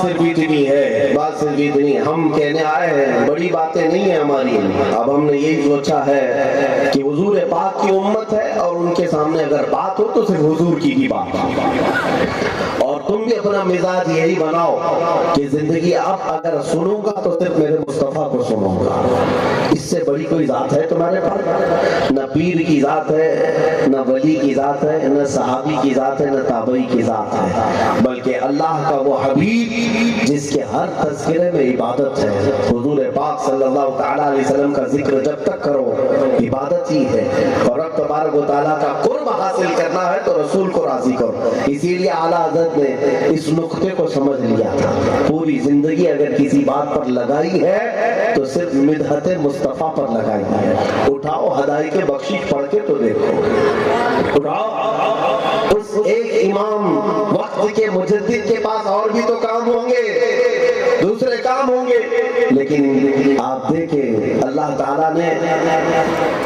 صرف اتنی ہے، بات صرف اتنی، ہم کہنے آئے ہیں، بڑی باتیں نہیں ہیں ہماری، اب ہم نے یہی سوچا ہے کہ حضور پاک کی امت ہے اور ان کے سامنے اگر بات ہو تو صرف حضور کی بات، اور تم بھی اپنا مزاج یہی بناؤ کہ زندگی اب اگر سنوں گا تو صرف میرے مصطفیٰ کو سنوں گا، اس سے بڑی کوئی ذات ہے تمہارے پاس؟ نہ پیر کی ذات ہے، نہ ولی کی ذات ہے، نہ صحابی کی ذات ہے، نہ تابعی کی ذات ہے، بلکہ اللہ کا وہ حبیب جس کے ہر تذکرے میں عبادت ہے۔ حضور پاک صلی اللہ تعالیٰ علیہ وسلم کا ذکر جب تک کرو عبادت ہی ہے، اور رب تبارک و تعالیٰ کا قرب حاصل کرنا ہے تو رسول کو راضی کرو۔ اسی لیے اعلیٰ حضرت نے اس نقطے کو سمجھ لیا تھا، پوری زندگی اگر کسی بات پر لگائی ہے تو صرف مدحت مصطفیٰ پر لگائی ہے۔ اٹھاؤ ہدایت کے بخشش پڑھ کے تو دیکھو، اٹھاؤ اس ایک امام وقت کے مجدد کے پاس اور بھی تو کام ہوں گے، دوسرے کام ہوں گے، لیکن آپ دیکھیں اللہ تعالیٰ نے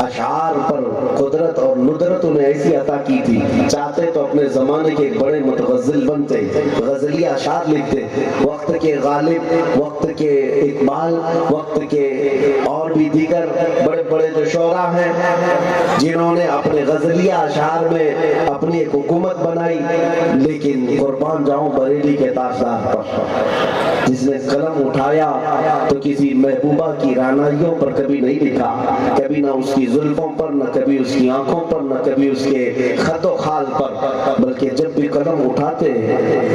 اشعار پر قدرت اور ندرت انہیں ایسی عطا کی تھی، چاہتے تو اپنے زمانے کے ایک بڑے متغزل بنتے، غزلی اشعار لکھتے، وقت کے غالب، وقت کے اقبال، وقت کے اور بھی دیگر بڑے بڑے جو شعراء ہیں جنہوں نے اپنے غزلیہ اشعار میں اپنی ایک حکومت بنائی، لیکن قربان جاؤں بریلی کے تاجدار پر، جس نے قلم اٹھایا تو کسی محبوبہ کی رعنائیوں پر کبھی نہیں لکھا، کبھی نہ اس کی زلفوں پر، نہ کبھی اس کی آنکھوں پر، نہ کبھی اس کے خط و خال پر، بلکہ جب بھی قلم اٹھاتے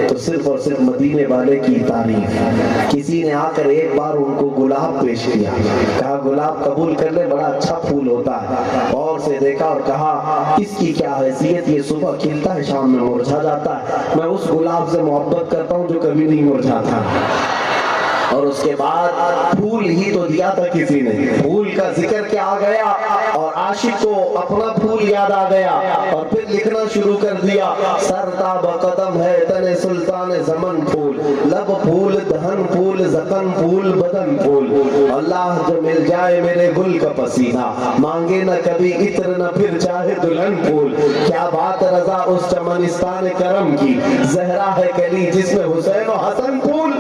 تو صرف اور صرف مدینے والے کی تعریف۔ کسی نے آ کر ایک بار ان کو گلاب پیش کیا، کہا گلاب قبول کر لے، بڑا اچھا پھول ہوتا ہے، اور سے دیکھا اور کہا اس کی کیا حیثیت، یہ صبح کھلتا ہے شام میں مرجھا جاتا ہے، میں اس گلاب سے محبت کرتا ہوں جو کبھی نہیں مرجھاتا۔ اور اس کے بعد پھول ہی تو دیا تھا کسی نے، پھول کا ذکر کیا آ گیا اور عاشق کو اپنا پھول یاد آ گیا، اور پھر لکھنا شروع کر دیا، سرتاب قدم ہے تن سلطان زمن پھول، لب پھول، دہن پھول، زخم پھول، بدن پھول، اللہ جو مل جائے میرے گل کا پسینہ، مانگے نہ کبھی عطر نہ پھر چاہے دلہن پھول، کیا بات رضا اس چمنستان کرم کی، زہرا ہے کلی جس میں حسین و حسن پھول۔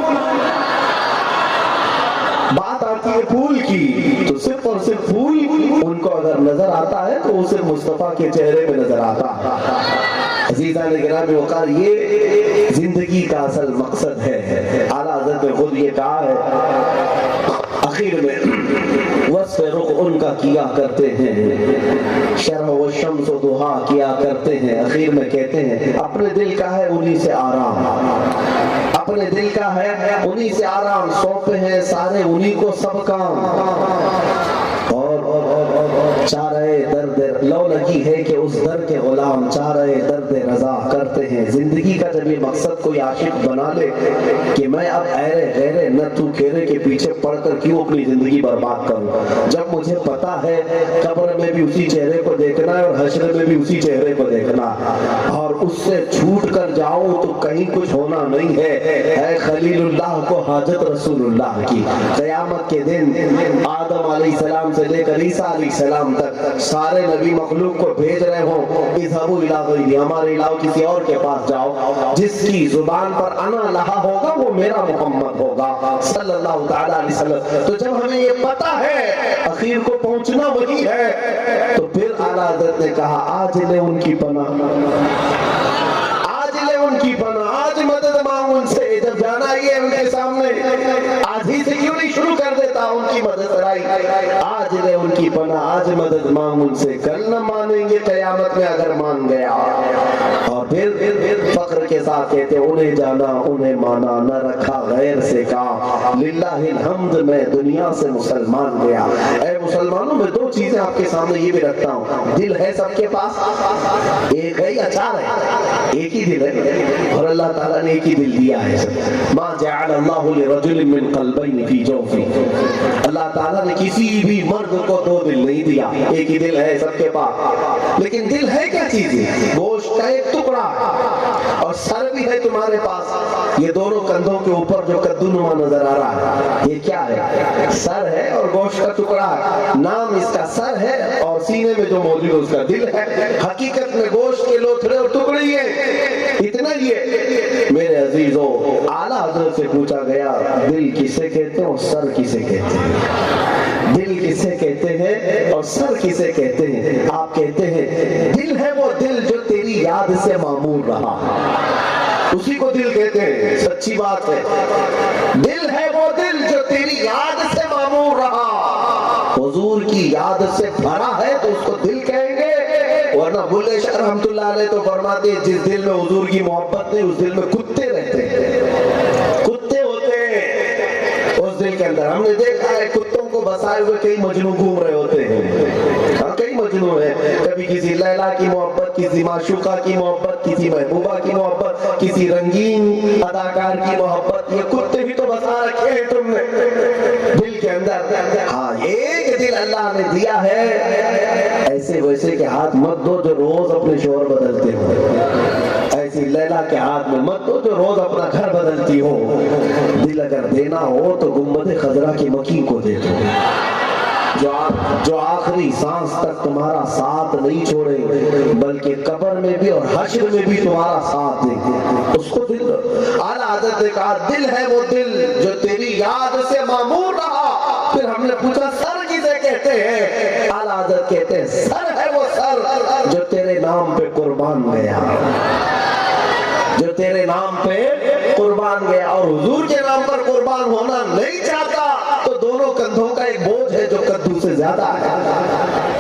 بات آتی ہے پھول کی تو صرف اور صرف پھول ان کو اگر نظر آتا ہے تو اسے مصطفیٰ کے چہرے میں نظر آتا ہے۔ عزیزان گرامی وقار، یہ زندگی کا اصل مقصد ہے۔ اعلیٰ حضرت نے خود یہ کہا ہے اخیر میں، وصف رخ ان کا کیا کرتے ہیں، شرح و شمس و دہا کیا کرتے ہیں، اخیر میں کہتے ہیں اپنے دل کا ہے انہی سے آرام، اپنے دل کا ہے انہی سے آرام، سونپے ہیں سارے انہی کو سب کام، اور چارہ درد لو لگی ہے کہ اس در کے غلام چارہ درد رضا کرتے ہیں۔ زندگی کا جب یہ مقصد کوئی عاشق بنا لے کہ میں اب ایرے غیرے نہ تو کہرے کے پیچھے پڑھ کر کیوں اپنی زندگی برباد کروں، جب مجھے پتا ہے قبر میں بھی اسی چہرے کو دیکھنا ہے اور حشر میں بھی اسی چہرے کو دیکھنا ہے، اور اس سے چھوٹ کر جاؤں تو کہیں کچھ ہونا نہیں ہے، اے خلیل اللہ کو حاجت رسول اللہ کی۔ قیامت کے دن آدم علیہ السلام سے لے کر عیسیٰ علیہ السلام تک سارے نبی مخلوق کو بھیج رہے ہوں، اذهبوا الی غیری، ہمارے علاوہ کسی اور کے پاس جاؤ، جس کی زبان پر انا لہا ہوگا وہ میرا محمد ہوگا صلی اللہ تعالیٰ علیہ وسلم۔ تو جب ہمیں یہ پتا ہے اخیر کو پہنچنا وہی ہے، تو پھر اعلیٰ حضرت نے کہا آج لے ان کی پناہ، آج لے ان کی پناہ، آج مدد مانگ ان سے، جب جانا ہی ہے ان کے سامنے آج ہی سے کیوں نہیں شروع کر دیتا ان کی مدد کرائی، آج لے ان کی پناہ، آج مدد مانگ ان سے، کل نہ مانیں گے قیامت میں اگر مان گیا۔ اور پھر فخر کے ساتھ کہتے انہیں جانا انہیں مانا نہ رکھا غیر سے کہا، للہ الحمد میں دنیا سے مسلمان گیا۔ اے مسلمانوں، میں دو چیزیں آپ کے سامنے یہ بھی رکھتا ہوں، دل ہے سب کے پاس، ایک ہے یا چار ہے؟ ایک ہی دل ہے، اور اللہ تعالیٰ نے ایک ہی دل دیا ہے۔ ما جعل اللہ لرجل من قلبین فی جوفی، اللہ تعالیٰ نے کسی بھی مرد کو دو دل نہیں دیا، ایک ہی دل ہے سب کے پاس۔ لیکن دل ہے کیا چیز ہے؟ گوشت کا ایک ٹکڑا، اور سر بھی ہے تمہارے پاس، یہ دونوں کندھوں کے اوپر جو کدو نما نظر آ رہا ہے یہ کیا ہے؟ سر ہے اور گوشت کا ٹکڑا ہے، نام اس کا سر ہے اور سینے میں جو موجود ہے اس کا دل ہے، حقیقت میں گوشت کے لوتھڑے اور ٹکڑے ہی ہیں، اتنا ہی ہے۔ میرے عزیزو، اعلیٰ حضرت سے پوچھا گیا دل کسے کہتے ہیں اور سر کسے کہتے ہیں؟ دل کسے کہتے ہیں اور سر کسے کہتے ہیں؟ آپ کہتے ہیں دل ہے وہ دل جو تیری یاد سے معمور رہا، اسی کو دل کہتے ہیں۔ سچی بات ہے، دل ہے وہ دل جو تیری یاد سے معمور رہا، حضور کی یاد سے بھرا ہے تو اس کو دل کہیں گے۔ ورنہ بلے شاہ رحمۃ اللہ علیہ تو فرماتے ہیں جس دل میں حضور کی محبت نہیں اس دل میں کتے رہتے ہیں، کتے ہوتے ہیں اس دل کے اندر۔ ہم نے دیکھا ہے کتوں کو بسائے ہوئے کئی مجنوں گھوم رہے ہوتے ہیں، اور کئی مجنوں ہیں، کبھی کسی لیلا کی محبت، کسی معشوقہ کی محبت، کسی محبوبہ کی محبت، کسی رنگین اداکار کی محبت، یہ کتے بھی تو بسا رکھے ہیں تم نے دل کے اندر۔ ہاں ایک دل اللہ نے دیا ہے، ایسے ویسے کے ہاتھ مت دو جو روز اپنے شوہر بدلتے ہو، ایسی لیلا کے ہاتھ میں مت دو جو روز اپنا گھر بدلتی ہو۔ دل اگر دینا ہو تو گنبد خضرا کے مکین کو دے دو، جو آخری سانس تک تمہارا ساتھ نہیں چھوڑے بلکہ قبر میں بھی اور حشر میں بھی تمہارا ساتھ دے، اس کو دل۔ اعلیٰ حضرت نے کہا دل ہے وہ دل جو تیری یاد سے معمور رہا۔ پھر ہم نے پوچھا سر کسے کہتے ہیں؟ اعلیٰ حضرت کہتے ہیں سر ہے وہ سر جو تیرے نام پہ قربان گیا، جو تیرے نام پہ قربان گیا، اور حضور کے نام پر قربان ہونا نہیں چاہتا تو دونوں کندھوں کا ایک بوجھ ہے جو کدو سے زیادہ ہے،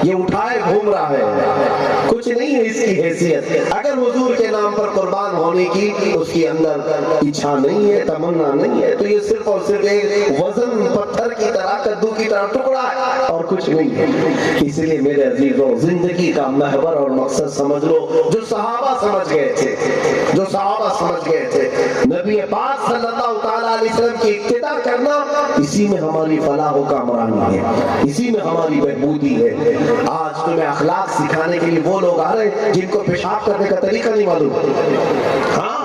یہ اٹھائے گھوم رہا ہے، کچھ نہیں ہے اس کی حیثیت۔ اگر حضور کے نام پر قربان ہونے کی اس کی اندر اچھا نہیں ہے، تمنا نہیں ہے، تو یہ صرف اور صرف ایک وزن پتھر کی طرح، کدو کی طرح ٹکڑا ہے اور کچھ نہیں ہے۔ اس لیے میرے عزیزوں زندگی کا محور اور مقصد سمجھ لو جو صحابہ سمجھ گئے تھے، جو صحابہ سمجھ گئے تھے۔ نبی پاک صلی اللہ تعالیٰ علیہ وسلم کی اقتداء کرنا، اسی میں ہماری فلاح و کامرانی ہے، اسی میں ہماری بہبودی ہے۔ آج تمہیں اخلاق سکھانے کے لیے وہ لوگ آ رہے ہیں جن کو پیشاب کرنے کا طریقہ نہیں معلوم، ہاں،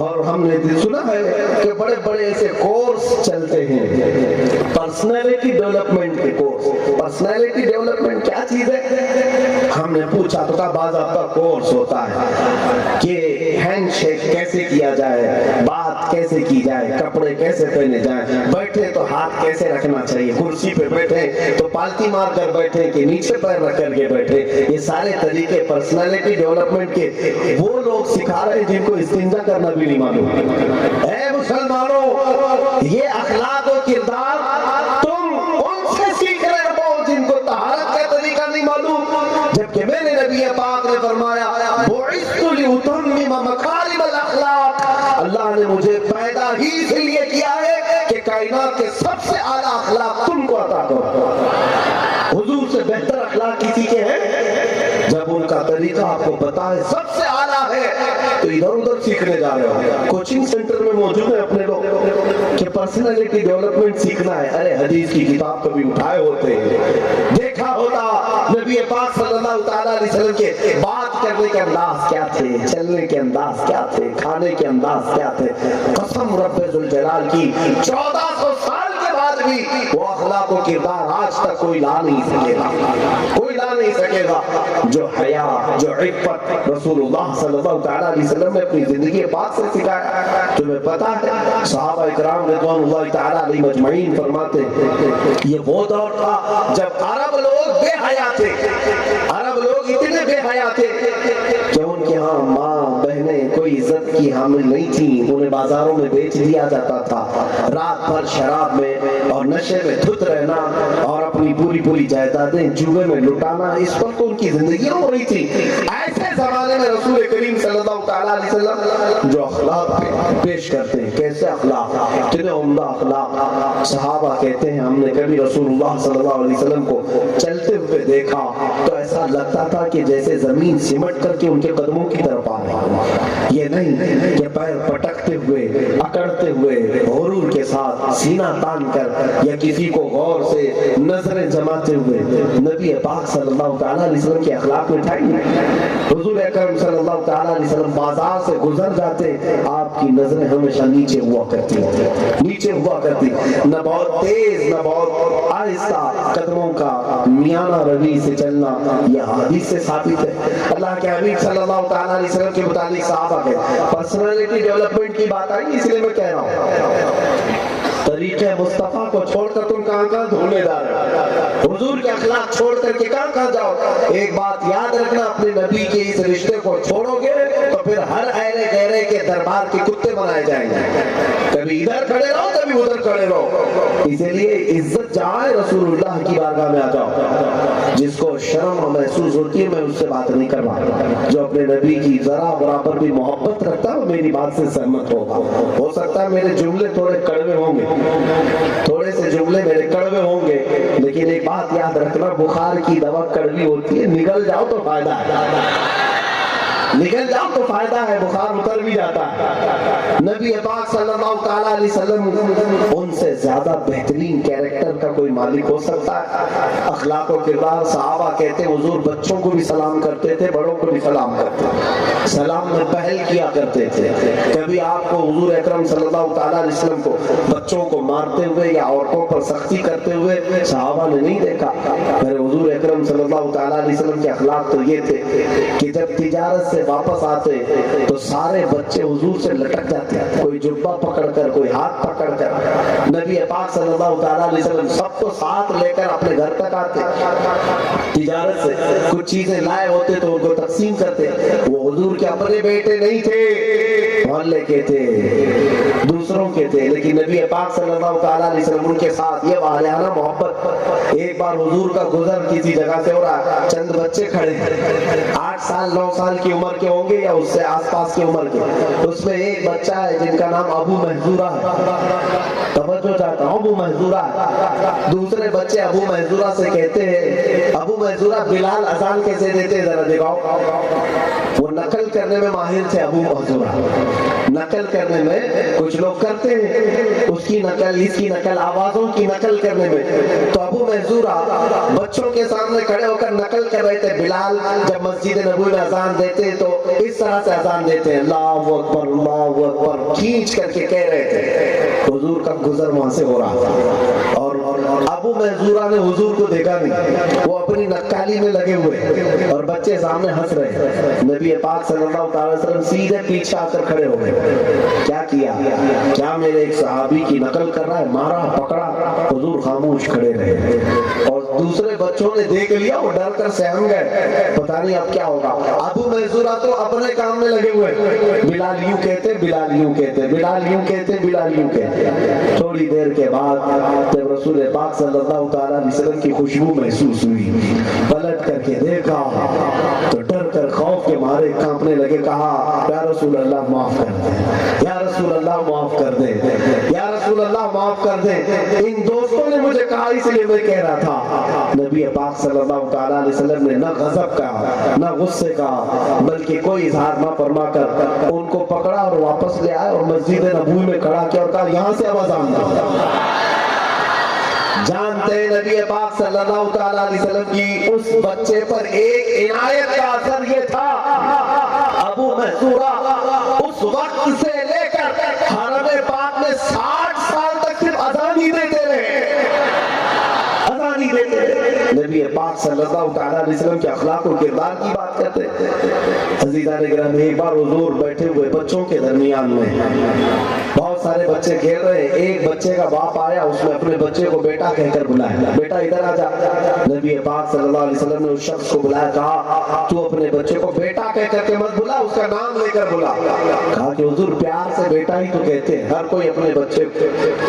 اور ہم نے سنا ہے کہ بڑے بڑے ایسے کورس چلتے ہیں، پرسنالٹی ڈیولپمنٹ کے کورس۔ پرسنالٹی ڈیولپمنٹ کیا چیز ہے؟ ہم نے پوچھا تو کہا باضابطہ کورس ہوتا ہے کہ ہینڈ شیک کیسے کیا جائے، بات کیسے کی جائے، کپڑے کیسے پہنے جائیں، بیٹھے تو ہاتھ کیسے رکھنا چاہیے، کرسی پہ بیٹھے تو پالتی مار کر بیٹھے کہ نیچے پیر رکھ کر کے بیٹھے۔ یہ سارے طریقے پرسنالٹی ڈیولپمنٹ کے وہ لوگ سکھا رہے ہیں جن کو استنجا کرنا بھی نہیں معلوم۔ اے مسلمانوں، یہ اخلاق و کردار تم ان سے سیکھ رہے ہو جن کو طہارت کا طریقہ نہیں معلوم، جبکہ میرے نبی پاک نے فرمایا بعثت لأتمم مکارم الاخلاق، اللہ نے مجھے پیدا ہی اس لیے کیا ہے کہ کائنات کے سب سے اعلیٰ اخلاق تم کو عطا کرو۔ حضور سے بہتر اخلاق کسی کے ہیں؟ جب ان کا طریقہ آپ کو پتا ہے سب سے اعلیٰ ہے تو ادھر ادھر سیکھنے جا رہے ہو۔ کوچنگ سینٹر میں موجود ہیں اپنے لوگ کہ پرسنالٹی ڈیولپمنٹ سیکھنا ہے، ارے حدیث کی کتاب کبھی اٹھائے ہوتے ہیں، دیکھا ہوتا نبی پاک صلی اللہ تعالیٰ علیہ وسلم کے بات کرنے کے انداز کیا تھے، چلنے کے انداز کیا تھے، کھانے کے انداز کیا تھے۔ قسم رب ذوالجلال کی 1400 سال کے بعد بھی وہ اخلاق و کردار آج تک کوئی لا نہیں سکے گا، کوئی لا نہیں سکے گا۔ جو حیا، جو عفت رسول اللہ صلی اللہ تعالیٰ علیہ وسلم نے اپنی زندگی پاک سے سکھایا۔ تمہیں پتا ہے صحابہ اکرام رضوان اللہ تعالیٰ علیہ مجمعین فرماتے ہیں یہ وہ دور تھا جب عرب لوگ بے حیا تھے، عرب لوگ اتنے بے حیا تھے کہ ان کے ہاں ماں بہنیں کوئی عزت کی حامل نہیں تھیں، انہیں بازاروں میں بیچ دیا جاتا تھا، رات بھر شراب میں اور نشے میں دھت رہنا اور اپنی پوری پوری جائیدادیں جوئے میں لٹانا، اس پر تو ان کی زندگیاں ہو رہی تھی۔ ایسے زمانے میں رسول کریم صلی اللہ تعالیٰ علیہ وسلم جو اخلاق پیش کرتے ہیں، کیسے اخلاق، اتنے عمدہ اخلاق۔ صحابہ کہتے ہیں ہم نے کبھی رسول اللہ صلی اللہ علیہ وسلم کو چلتے ہوئے دیکھا تو ایسا لگتا تھا کہ جیسے زمین سمٹ کر کے ان کے قدموں کی طرف آ رہی، یہ نہیں کہ پیر پٹکتے ہوئے، اکڑتے ہوئے، غرور کے ساتھ سینہ تان کر یا کسی کو غور سے نظریں جماتے ہوئے نبی پاک صلی اللہ تعالیٰ علیہ وسلم کے اخلاق میں ٹھائیں گے۔ حضور اکرم صلی اللہ تعالیٰ علیہ وسلم بازار سے گزر جاتے، آپ کی نظریں ہمیشہ نیچے ہوا کرتی، نیچے ہوا کرتی، نہ بہت تیز نہ بہت آہستہ قدموں کا میانہ روی سے چلنا، یہ حدیث سے ثابت ہے۔ اللہ کے حبیب صلی اللہ تعالیٰ علیہ وسلم کے متعلق صحابہ پاک ہے. پرسنالٹی ڈیولپمنٹ کی بات آئی اس لیے میں کہہ رہا ہوں طریقہ مصطفیٰ کو چھوڑ کر تم کہاں کہاں دھونے جا رہے ہو؟ حضور کے اخلاق چھوڑ کر کے کہاں کہاں جاؤ؟ ایک بات یاد رکھنا، اپنے نبی کے اس رشتے کو چھوڑو گے تو پھر ہر ایرے گہرے کے دربار کے کتے بنائے جائیں گے. کبھی ادھر کھڑے رہو کبھی ادھر کھڑے رہو. اسی لیے عزت جہاں ہے رسول اللہ کی بارگاہ میں آ جاؤ. جس کو شرم محسوس ہوتی ہے میں اس سے بات نہیں کر رہا. جو اپنے نبی کی ذرا برابر بھی محبت رکھتا ہے میری بات سے سہمت ہوگا. ہو سکتا ہے میرے جملے تھوڑے کڑوے ہوں گے، تھوڑے سے جملے میرے کڑوے ہوں گے، لیکن ایک بات یاد رکھنا، بخار کی دوا کڑوی ہوتی ہے، نگل جاؤ تو فائدہ ہے، نکل جاؤ تو فائدہ ہے، بخار اتر بھی جاتا ہے. نبی پاک صلی اللہ تعالیٰ علیہ وسلم ان سے زیادہ بہترین کیریکٹر کا کوئی مالک ہو سکتا ہے. اخلاق و کردار. صحابہ کہتے ہیں حضور بچوں کو بھی سلام کرتے تھے، بڑوں کو بھی سلام کرتے تھے، سلام میں پہل کیا کرتے تھے. کبھی آپ کو حضور اکرم صلی اللہ تعالیٰ علیہ وسلم کو بچوں کو مارتے ہوئے یا عورتوں پر سختی کرتے ہوئے صحابہ نے نہیں دیکھا. میرے حضور اکرم صلی اللہ تعالیٰ علیہ وسلم کے اخلاق تو یہ تھے کہ جب تجارت سے واپس آتے تو سارے بچے حضور سے لٹک جاتے، کوئی جبہ پکڑ کر، کوئی ہاتھ پکڑ کر. نبی پاک صلی اللہ تعالیٰ علیہ وسلم سب کو ساتھ لے کر اپنے گھر تک آتے. تجارت سے کچھ چیزیں لائے ہوتے تو ان کو تقسیم کرتے. وہ حضور کے اپنے بیٹے نہیں تھے، محلے کے تھے، دوسروں کے تھے، لیکن نبی پاک صلی اللہ تعالیٰ علیہ وسلم ان کے ساتھ یہ والہانہ محبت. ایک بار حضور کا گزر کسی جگہ سے ہو رہا، چند بچے کھڑے 8 سال 9 سال کی عمر کے ہوں گے یا اس سے آس پاس کی عمر کے. اس میں ایک بچہ ہے جن کا نام ابو محذورہ ہے، توجہ چاہتا ہوں، ابو محذورہ ہے. دوسرے بچے ابو محذورہ سے کہتے ہیں ابو محذورہ بلال اذان کیسے دیتے ذرا دکھاؤ. وہ نقل کرنے میں ماہر تھے ابو محذورہ، نقل کرنے میں کچھ لوگ کرتے ہیں اس کی نقل، اس کی نقل، آوازوں کی نقل کرنے میں. تو ابو محذورہ بچوں کے سامنے کھڑے ہو کر نقل کر رہے تھے. بلال جب مسجد نبوی میں اذان دیتے تو اس طرح سے اذان دیتے ہیں، اللہ اکبر اللہ اکبر، کھینچ کر کے کہہ رہے تھے. حضور کا گزر وہاں سے ہو رہا تھا اور ابو محذورہ نے حضور کو دیکھا نہیں، وہ اپنی نقالی میں لگے ہوئے اور بچے سامنے ہنس رہے. نبی پاک صلی اللہ تعالی وسلم سیدھے پیچھے آ کر کھڑے ہو گئے. کیا کیا؟ کیا میرے ایک صحابی کی نقل کر رہا ہے؟ مارا، پکڑا. حضور خاموش کھڑے رہے اور دوسرے بچوں نے دیکھ لیا، وہ ڈر کر سہم گئے، پتہ نہیں اب کیا ہوگا. ابو محذورہ تو اپنے کام میں لگے ہوئے، بلال یوں کہتے، بلال یوں کہتے، بلال یوں کہتے، بلال یوں کہتے. تھوڑی دیر کے بعد جب رسول پاک صلی اللہ تعالیٰ علیہ وسلم کی خوشبو محسوس ہوئی، پلٹ کر کے دیکھا تو ڈر کر خوف کے مارے کانپنے لگے. کہا یا رسول اللہ معاف کر دے، یا رسول اللہ معاف کر دے، یا رسول اللہ معاف کر دے. ان دوستوں نے مجھے کہا اس لیے میں کہہ رہا تھا. نبی پاک صلی اللہ تعالیٰ علیہ وسلم نے نہ غضب کا نہ غصے کا بلکہ کوئی اظہار نہ فرما کر ان کو پکڑا اور واپس لے آئے اور مسجد نبوی میں کھڑا کیا اور کہا یہاں سے اب اذان دو. جانتے ہیں نبی پاک صلی اللہ تعالیٰ علیہ وسلم کی اس بچے پر ایک عنایت کا اثر یہ تھا، ابو محذورہ اس وقت سے لے کر حرم پاک میں 60 سال تک صرف اذان ہی دیتے رہے، اذان ہی دیتے رہے. نبی پاک صلی اللہ تعالیٰ علیہ وسلم کے اخلاق و کردار کی بات کرتے. عزیزان گرامی، ایک بار حضور بیٹھے ہوئے بچوں کے درمیان میں، بہت سارے بچے کھیل رہے. ایک بچے کا باپ آیا، اس نے اپنے بچے کو بیٹا کہہ کر بلایا، بیٹا ادھر آ جا. نبی پاک صلی اللہ علیہ وسلم نے اس شخص کو بلایا، کہا تو اپنے بچے کو بیٹا کہہ کر کے مت بلا، اس کا نام لے کر بلا. کہا کہ حضور پیار سے بیٹا ہی تو کہتے ہیں ہر کوئی اپنے بچے.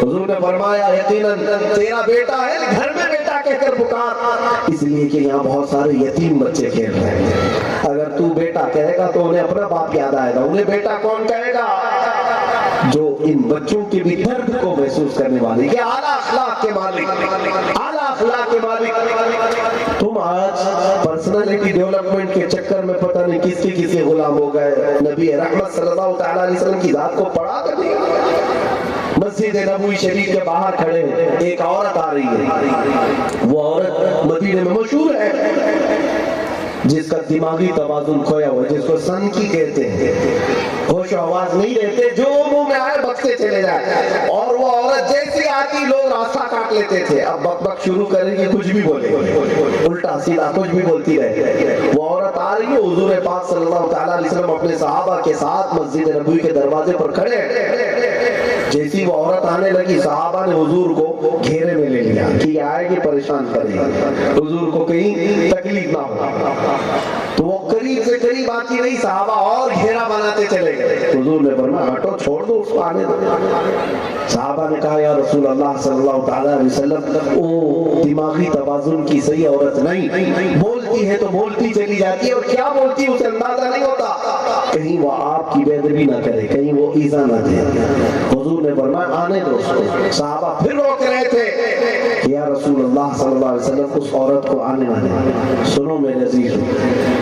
حضور نے فرمایا یقیناً تیرا بیٹا ہے، گھر میں بیٹا کہہ کر پکار، اس لیے کہ یہاں بہت سارے یتیم بچے کھیل رہے ہیں. اگر تو بیٹا کہے گا تو انہیں اپنا باپ یاد آئے گا. انہیں بیٹا کون کہے گا؟ جو ان بچوں کے بھی درد کو محسوس کرنے والے، کہ اعلیٰ اخلاق کے مالک، اعلیٰ اخلاق کے مالک. تم آج پرسنالٹی ڈیولپمنٹ کے چکر میں پتہ نہیں کس کے غلام ہو گئے. نبی رحمت صلی اللہ تعالیٰ علیہ وسلم کی ذات کو پڑھا کر نہیں. مسجد نبوی شریف کے باہر کھڑے ہیں، ایک عورت آ رہی ہے. وہ عورت مدینے میں مشہور ہے، جس کا دماغی توازن کھویا ہوا، جس کو سن کی کہتے ہیں، ہوش و آواز نہیں رہتے، جو منہ میں آئے بک کھینچتے چلے جائیں، اور وہ عورت جیسی آتی لوگ راستہ کاٹ لیتے تھے. اب بک بک شروع کریں گے، کچھ بھی بولے، الٹا سیدھا کچھ بھی بولتی رہے. وہ عورت آ رہی ہے، حضور پاک صلی اللہ تعالیٰ علیہ وسلم اپنے صحابہ کے ساتھ مسجد نبوی کے دروازے پر کھڑے ہیں. جیسی وہ عورت آنے لگی، صحابہ نے حضور کو گھیرے میں لے لیا کہ یہ آئے گی پریشان کرے گی، حضور کو کہیں تکلیف نہ ہو. تو وہ قریب سے قریب آتی رہی، صحابہ اور گھیرا بناتے چلے گئے. حضور نے فرمایا ہٹو، چھوڑ دو اس کو آنے دو. صحابہ نے کہا یا رسول اللہ صلی اللہ تعالیٰ علیہ وسلم، وہ دماغی توازن کی صحیح عورت نہیں، بولتی ہے تو بولتی چلی جاتی ہے، اور کیا بولتی اسے اندازہ نہیں ہوتا، کہیں وہ آپ کی بے ادبی نہ کرے، کہیں وہ ایذا نہ دے. حضور نے فرمایا آنے دو اس کو. صحابہ پھر روک رہے تھے، یا رسول اللہ صلی اللہ علیہ وسلم اس عورت کو آنے نہ دیں. سنو میرے عزیز،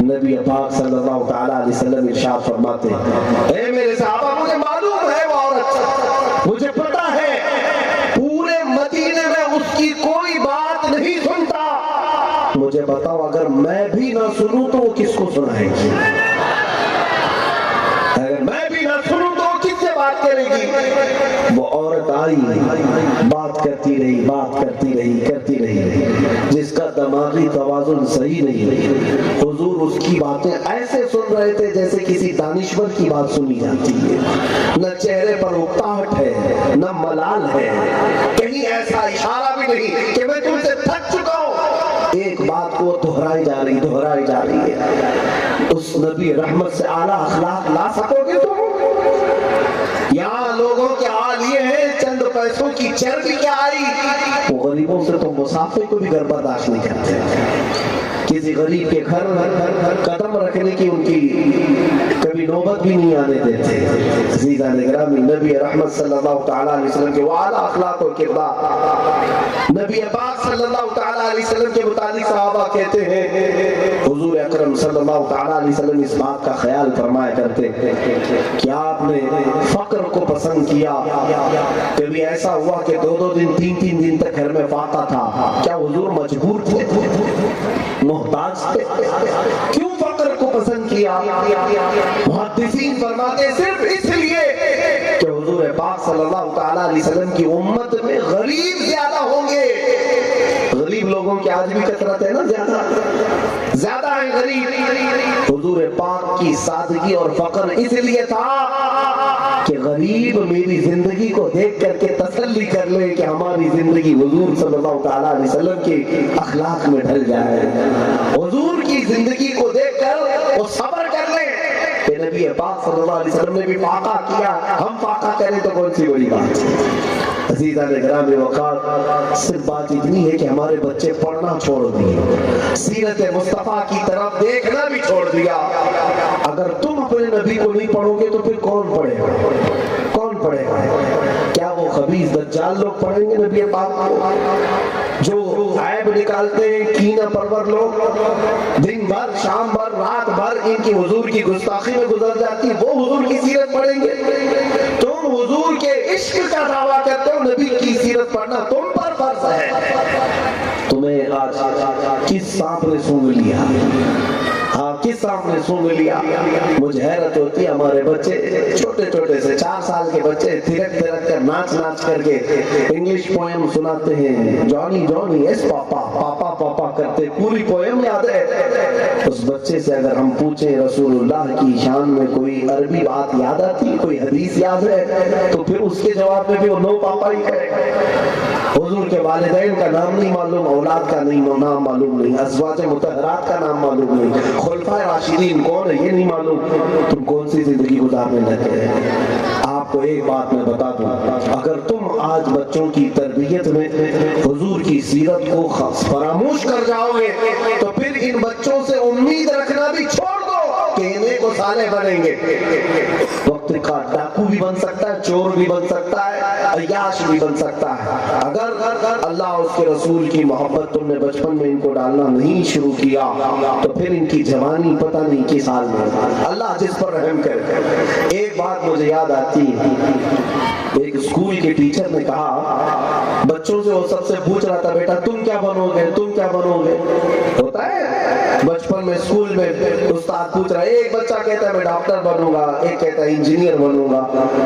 نبی پاک صلی اللہ تعالیٰ علیہ وسلم ارشاد فرماتے ہیں، اے میرے صحابہ، مجھے معلوم ہے وہ عورت، مجھے پتا ہے پورے مدینے میں اس کی کوئی بات نہیں سنتا. مجھے بتاؤ اگر میں بھی نہ سنوں تو وہ کس کو سنائے گی؟ اگر میں بھی نہ سنوں تو وہ کس سے بات کرے گی؟ وہ عورت آئی، بات کرتی رہی، بات کرتی رہی، کرتی رہی، جس کا دماغی توازن صحیح نہیں. حضور اس کی باتیں ایسے سن رہے تھے جیسے کسی دانشور کی بات سنی جاتی ہے. نہ چہرے پر اکتاہٹ ہے، نہ ملال ہے، کہیں ایسا اشارہ بھی نہیں کہ میں تم سے تھک چکا ہوں. ایک بات کو دہرائی جا رہی، دہرائی جا رہی ہے. اس نبی رحمت سے اعلیٰ اخلاق لا سکو گے تم؟ یہاں لوگوں کے حال یہ ہے، چند پیسوں کی چربی کیا آئی، وہ غریبوں سے تو مسافر کو بھی گھر برداشت نہیں کرتے. کسی غریب کے گھر قدم رکھنے کی ان کی کبھی نوبت بھی نہیں آنے دیتے. عزیزان گرامی، نبی رحمت صلی اللہ تعالیٰ علیہ وسلم کے وہ اعلیٰ اخلاق و کردار، نبی پاک صلی اللہ تعالیٰ علیہ وسلم کے متعلق صحابہ کہتے ہیں، حضور اکرم صلی اللہ تعالیٰ علیہ وسلم اس بات کا خیال فرمایا کرتے کہ آپ نے فقر کو پسند کیا. کبھی ایسا ہوا کہ 2 دن 3 دن تک گھر میں فاقہ تھا، کیا حضور مجبور تھے، محتاج تھے؟ کیوں فقر کو پسند کیا؟ محدثین فرماتے صرف اس لیے کہ حضور پاک صلی اللہ تعالیٰ علیہ وسلم کی امت میں غریب زیادہ ہوں گے. غریب لوگوں کی آج بھی کثرت ہے نا، زیادہ ہیں غریب. حضور پاک کی سادگی اور فقر اس لیے تھا کہ غریب میری زندگی کو دیکھ کر کے تسلی کر لے کہ ہماری زندگی حضور صلی اللہ تعالیٰ علیہ وسلم کے اخلاق میں ڈھل جائے. حضور کی زندگی کو دیکھ کر وہ صبر کر لے کہ نبی پاک صلی اللہ علیہ وسلم نے بھی فاقہ کیا، ہم فاقہ کریں تو کون سی بڑی بات. عزیزان گرامی وقار، صرف بات اتنی ہے کہ ہمارے بچے پڑھنا چھوڑ دیے، سیرت مصطفیٰ کی طرف دیکھنا بھی چھوڑ دیا. اگر تم اپنے نبی کو نہیں پڑھو گے تو پھر کون پڑھے گا؟ کون پڑھے گا؟ کیا وہ خبیث دجال لوگ پڑھیں گے نبی پاک کو؟ جو عیب نکالتے ہیں کینہ پرور لوگ، دن بھر شام بھر رات بھر ان کی حضور کی گستاخی میں گزر جاتی، وہ حضور کی سیرت پڑھیں گے؟ تم حضور کے عشق کا دعویٰ کرتے ہو، نبی کی سیرت پڑھنا تم پر فرض ہے. تمہیں آج کس سانپ نے سونگ لیا؟ ہاں، کس سانپ نے سونگ لیا؟ مجھے حیرت ہوتی ہے، ہمارے بچے چھوٹے چھوٹے سے 4 سال کے بچے تھرک تھرک کر ناچ ناچ کر کے انگلش پوئم سناتے ہیں، جانی جانی ایس پاپا پاپا پاپا کرتے، پوری پوئم یاد ہے. اس بچے سے اگر ہم پوچھیں رسول اللہ کی شان میں کوئی عربی بات یاد آتی، کوئی حدیث یاد ہے، تو پھر اس کے جواب میں بھی وہ نو پاپا ہی کہے. حضور کے والدین کا نام نہیں معلوم، اولاد کا نام معلوم نہیں، ازواج مطہرات کا نام معلوم نہیں، خلفائے راشدین کون ہے یہ نہیں معلوم. تم کون سی زندگی گزارنے لگے؟ آپ کو ایک بات میں بتا دوں، اگر تم آج بچوں کی تربیت میں حضور کی سیرت کو فراموش کر جاؤ گے تو پھر ان بچوں سے امید رکھنا بھی چھوڑ دو کہ انہیں کو صالح بنیں گے. وقت کا ڈاکو بھی بن سکتا ہے، چور بھی بن سکتا ہے، عیاش بھی بن سکتا ہے. اگر اللہ اس کے رسول کی محبت تم نے بچپن میں ان کو ڈالنا نہیں شروع کیا تو پھر ان کی جوانی پتہ نہیں کس حال میں. اللہ جس پر رحم کرے. ایک بات مجھے یاد آتی ہے، ایک اسکول کے ٹیچر نے کہا بچوں سے، وہ سب سے پوچھ رہا تھا بیٹا تم کیا بنو گے، تم کیا بنو گے. ہوتا ہے بچپن میں اسکول میں استاد پوچھ رہا ہے، ایک بچہ کہتا ہے میں ڈاکٹر بنوں گا، ایک کہتا ہے انجینئر بنوں گا،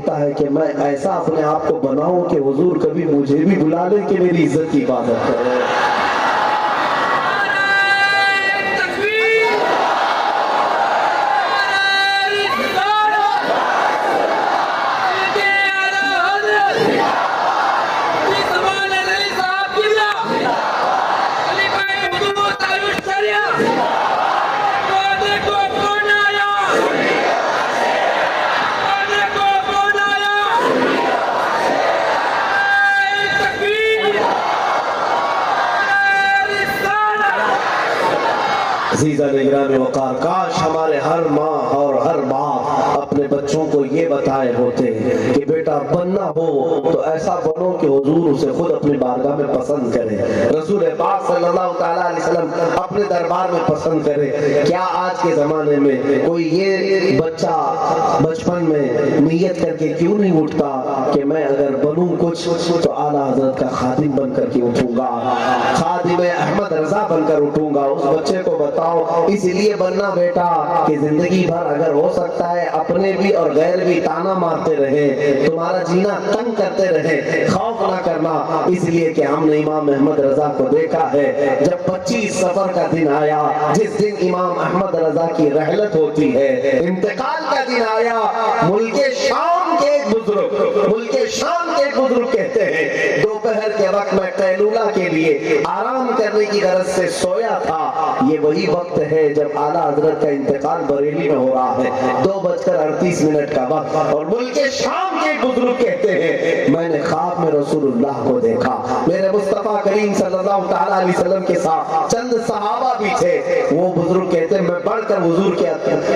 کہتا ہے کہ میں ایسا اپنے آپ کو بناؤں کہ حضور کبھی مجھے بھی بلا لے کہ میری عزت کی حفاظت کرے. عزیزان گرامی وقار، کاش ہمارے ہر ماں اور ہر باپ اپنے بچوں کو یہ بتائے ہوتے کہ بیٹا بننا ہو تو ایسا بنو کہ حضور اسے خود اپنی بارگاہ میں پسند کرے، رسول پاک صلی اللہ تعالیٰ علیہ وسلم اپنے دربار میں پسند کرے. کیا آج کے زمانے میں کوئی یہ بچہ بچپن میں نیت کر کے کیوں نہیں اٹھتا کہ میں اگر بنوں کچھ تو اعلیٰ حضرت کا خادم بن کر کے اٹھوں گا، خادم احمد رضا بن کر اٹھوں گا. اس بچے کو بتاؤ اس لیے بننا بیٹا کہ زندگی بھر اگر ہو سکتا ہے اپنے بھی اور غیر بھی تانا مارتے رہے، تمہارا جینا تنگ کرتے رہے، خوف نہ کرنا. اس لیے کہ ہم نے امام احمد رضا کو دیکھا ہے جب 25 صفر کا دن آیا، جس دن امام احمد رضا کی رحلت ہوتی ہے، انتقال کا دن آیا، ملک شام کے ایک بزرگ کہتے ہیں دوپہر کے وقت میں قیلولہ کے لیے آرام کرنے کی غرض سے سویا تھا. یہ وہی وقت ہے جب اعلیٰ حضرت کا انتقال بریلی میں ہو رہا ہے، 2:38 کا وقت، اور ملک شام کے بزرگ کہتے ہیں میں نے خواب میں رسول اللہ کو دیکھا. میرے مصطفیٰ کریم صلی اللہ تعالیٰ علیہ وسلم کے ساتھ چند صحابہ بھی تھے. وہ بزرگ کہتے ہیں میں بڑھ کر حضور کے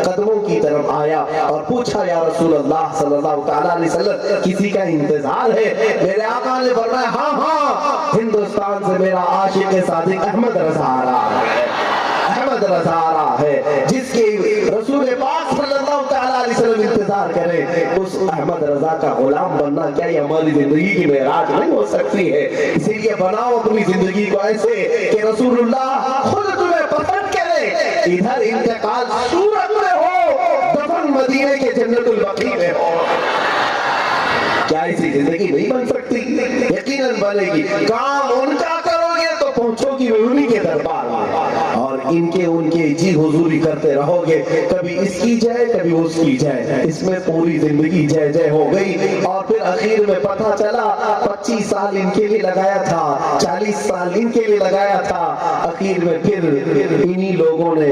قدموں کی طرف آیا اور پوچھا یا رسول اللہ صلی اللہ تعالیٰ علیہ وسلم کسی کا انتظار ہے؟ میرے آقا نے فرمایا ہاں، ہندوستان سے میرا عاشق صادق احمد رضا آ رہا ہے، احمد رضا آ رہا ہے، جس کی رسول پاک صلی اللہ تعالیٰ علیہ وسلم انتظار کرے. اس احمد رضا کا غلام بننا کیا یہ ہماری زندگی کی معراج نہیں ہو سکتی ہے؟ اسی لیے بناؤ اپنی زندگی کو ایسے کہ رسول اللہ خود تمہیں پسند کرے. ادھر انتقال صورت میں ہو، دفن مدینے کے جنت البقیع میں ہو. کیا ایسی زندگی نہیں بن سکتی؟ یقیناً بنے گی. کام ان کا کرو گے تو پہنچو گی انہی کے دربار میں، اور ان کے جی حضوری کرتے رہو گے، کبھی اس کی جائے کبھی اس کی جائے، اس میں پوری زندگی جے جے ہو گئی. اور پھر اخیر میں پتہ چلا 25 سال ان کے لیے لگایا تھا، 40 سال ان کے لیے لگایا تھا، اخیر میں پھر انہی لوگوں نے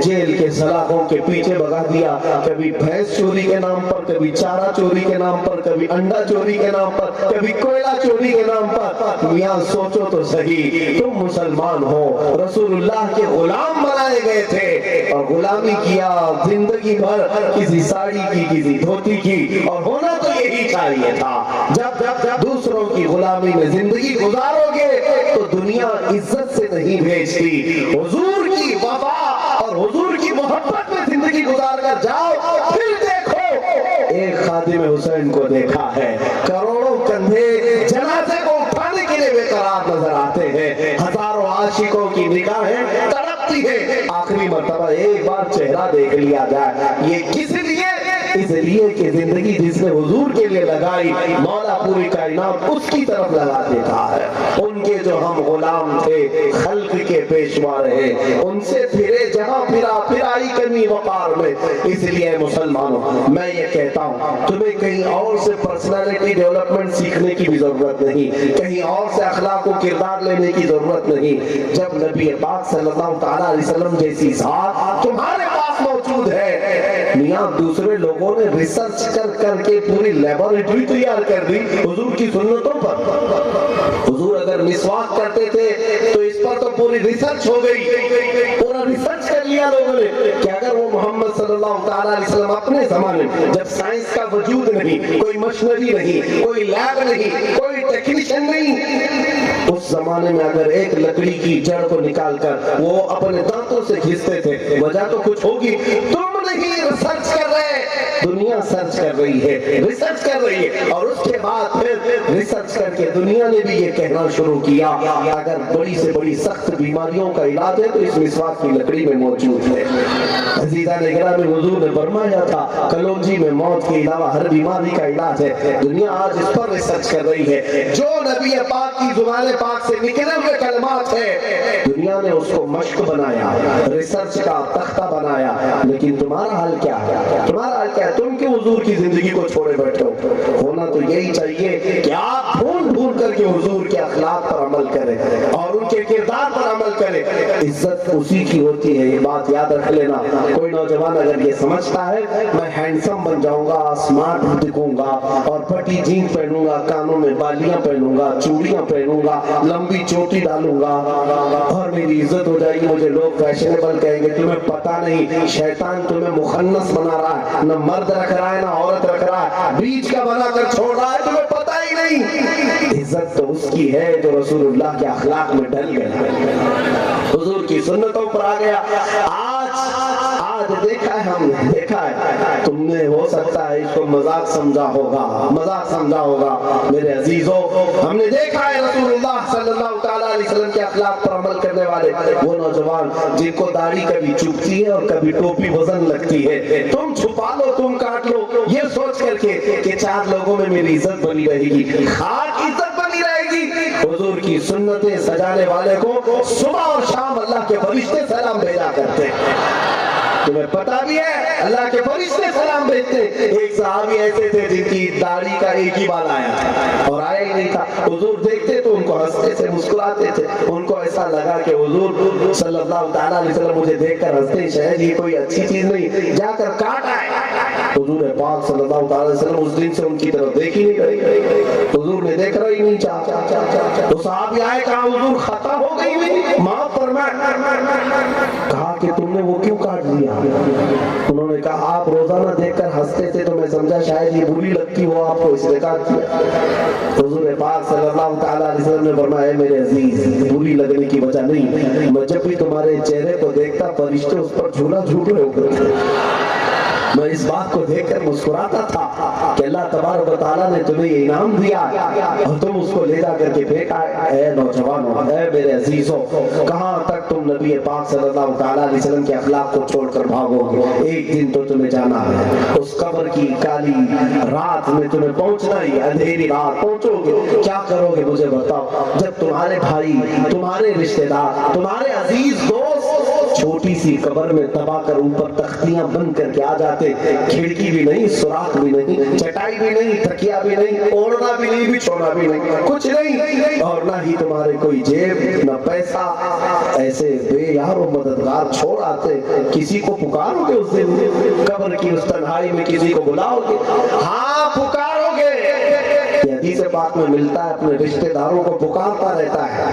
جیل کے سلاخوں کے پیچھے بھگا دیا، کبھی بھینس چوری کے نام پر، کبھی چارہ چوری کے نام پر، کبھی انڈا چوری کے نام پر، کبھی کوئلہ چوری کے نام پر. یہاں سوچو تو صحیح، تم مسلمان ہو، رسول اللہ کے غلام بنائے گئے تھے اور غلامی کیا زندگی بھر، کسی ساڑی کی کسی دھوتی کی، اور ہونا تو یہی چاہیے تھا. جب دوسروں کی غلامی میں زندگی گزارو گے تو دنیا عزت سے نہیں بھیجتی. حضور کی وفا اور حضور کی محبت میں زندگی گزار کر جاؤ. پھر دیکھو ایک خادم حسین کو دیکھا ہے، کروڑوں کندھے جنازے کو اٹھانے کے لیے بے قرار نظر آتے ہیں، ہزاروں عاشقوں کی نگاہیں تڑپتی ہیں. آخری مرتبہ ایک بار چہرہ دیکھ لیا جائے. یہ کس لیے؟ اس لیے کہ زندگی جس نے حضور کے لیے لگائی، مولا پوری کائنات اس کی طرف لگا دیتا ہے. ان کے جو ہم غلام تھے، خلق کے پیشوا رہے، ان سے پھرے جہاں پھر آئی کمی وقار میں. اس لیے مسلمانوں میں یہ کہتا ہوں تمہیں کہیں اور سے پرسنالٹی ڈیولپمنٹ سیکھنے کی بھی ضرورت نہیں، کہیں اور سے اخلاق و کردار لینے کی ضرورت نہیں. جب نبی پاک صلی اللہ تعالیٰ علیہ وسلم جیسی ذات تمہارے پاس موجود ہے، میاں دوسرے لوگوں نے ریسرچ کر کے پوری لیبارٹری تیار کر دی حضور کی سنتوں پر. حضور اگر مسواک کرتے تھے تو اس پر تو پوری ریسرچ ہو گئی، پورا ریسرچ کر لیا لوگوں نے کہ اگر وہ محمد صلی اللہ تعالیٰ علیہ وسلم اپنے زمانے میں جب سائنس کا وجود نہیں، کوئی مشینری نہیں، کوئی لیب نہیں، کوئی ٹیکنیشین نہیں، اس زمانے میں اگر ایک لکڑی کی جڑ کو نکال کر وہ اپنے دانتوں سے کھینچتے تھے، وجہ تو کچھ ہوگی. تم نہیں ریسرچ کر رہے، دنیا سرچ کر رہی ہے، ریسرچ کر رہی ہے، اور اس کے بعد پھر پھر ریسرچ کر کے دنیا نے بھی یہ کہنا شروع کیا اگر بڑی سے بڑی سخت بیماریوں کا علاج ہے تو اس مسواک کی لکڑی میں موجود ہے۔ عزیزان گرامی، حضور نے فرمایا تھا کلونجی میں موت کے علاوہ ہر بیماری کا علاج ہے۔ دنیا آج اس پر ریسرچ کر رہی ہے۔ جو نبی پاک کی زبان پاک سے نکلے ہوئے کلمات ہیں دنیا نے اس کو مشق بنایا، ریسرچ کا تختہ بنایا، لیکن تمہارا حال کیا ہے؟ تمہارا حال کیا ہے؟ تم کیوں حضور کی زندگی کو چھوڑے بیٹھے ہو؟ ہونا تو یہی چاہیے کہ آپ بھول بھول کر کے حضور کے اخلاق پر عمل کریں اور ان کے کردار پر عمل کریں۔ عزت اسی کی ہوتی ہے، یہ بات یاد رکھ لینا۔ کوئی نوجوان اگر یہ سمجھتا ہے میں ہینڈسم بن جاؤں گا، اسمارٹ دکھوں گا اور پھٹی جینس پہنوں گا، کانوں میں بالیاں پہنوں گا، چوڑیاں پہنوں گا، لمبی چوٹی ڈالوں گا اور میری عزت ہو جائے گی، مجھے لوگ فیشنیبل کہیں گے، تمہیں پتہ نہیں شیطان تمہیں مخنث بنا رہا ہے، نہ مرد رکھ رہا ہے نہ عورت رکھ رہا ہے، بیچ کا بنا کر چھوڑ رہا ہے، تمہیں پتہ ہی نہیں۔ عزت تو اس کی ہے جو رسول اللہ کے اخلاق میں ڈل گیا، حضور کی سنتوں پر آ گیا۔ آج دیکھا ہے، ہم نے دیکھا ہے، تم نے ہو سکتا ہے اس کو مذاق سمجھا ہوگا، میرے عزیزوں ہم نے دیکھا ہے رسول اللہ صلی اللہ تعالیٰ علیہ وسلم کے اخلاق پر عمل کرنے والے وہ نوجوان جن کو داڑھی کبھی چبھتی ہے اور کبھی ٹوپی وزن لگتی ہے، تم چھپا لو، تم کاٹ لو، یہ سوچ کر کے کہ چار لوگوں میں میری عزت بنی رہے گی، خاک عزت بنی رہے گی۔ حضور کی سنتیں سجانے والے کو صبح اور شام اللہ کے فرشتے سلام بھیجا کرتے ہیں۔ تمہیں پتا بھی ہے اللہ کے فرشتے سلام بھیجتے۔ ایک صحابی ایسے تھے جن کی داڑھی کا ایک ہی بال آیا تھا اور آیا ہی نہیں تھا، حضور دیکھتے تو ان کو ہنستے سے مسکراتے تھے، ان کو ایسا لگا کہ حضور صلی اللہ تعالیٰ علیہ وسلم مجھے دیکھ کر ہنستے، شاید یہ کوئی اچھی چیز نہیں، جا کر کاٹ آئے۔ حضور پاک صلی اللہ تعالیٰ علیہ وسلم اس دن سے ان کی طرف دیکھ ہی نہیں رہی، حضور نے دیکھ رہا ہی نہیں چاہا۔ تو صحابی آئے، کہا حضور خطا ہو گئی میری، معاف فرمائے۔ کہا کہ تم نے وہ کیوں کاٹ دیا؟ انہوں نے کہا آپ روزانہ دیکھ کر ہنستے تھے تو میں سمجھا شاید یہ بری لگتی ہو آپ کو، اس نے کاٹ دیا۔ حضور پاک صلی اللہ تعالیٰ علیہ وسلم نے فرمایا میرے عزیز بری لگنے کی وجہ نہیں، میں جب بھی تمہارے چہرے کو دیکھتا فرشتے اس پر جھولا جھول رہے ہوتے تھے، میں اس بات کو دیکھ کر مسکراتا تھا کہ اللہ تبارک و تعالیٰ نے تمہیں یہ انعام دیا اور تم اس کو لے جا کر کے پھینکا۔ اے نوجوانوں، اے میرے عزیزوں، کہاں تک تم نبی پاک صلی اللہ تعالیٰ علیہ وسلم کے اخلاق کو چھوڑ کر بھاگو گے؟ ایک دن تو تمہیں جانا ہے، اس قبر کی کالی رات میں تمہیں پہنچنا ہی، اندھیری رات پہنچو گے، کیا کرو گے مجھے بتاؤ؟ جب تمہارے بھائی، تمہارے رشتہ دار، تمہارے عزیز دوست چھوٹی سی قبر میں دبا کر اوپر تختیاں بند کر کے آ جاتے، کھڑکی بھی نہیں، سوراخ بھی نہیں، چٹائی بھی نہیں، تکیا بھی نہیں، اوڑھنا بھی نہیں، بچھونا بھی نہیں، کچھ نہیں، اور نہ ہی تمہارے کوئی جیب نہ پیسہ، ایسے بے یار و مددگار چھوڑ آتے، کسی کو پکارو گے اس دن قبر کی اس تنہائی میں؟ کسی کو بلاؤ گے؟ ہاں پکارو گے۔ یہ حدیث پاک میں ملتا ہے، اپنے رشتہ داروں کو پکارتا رہتا ہے،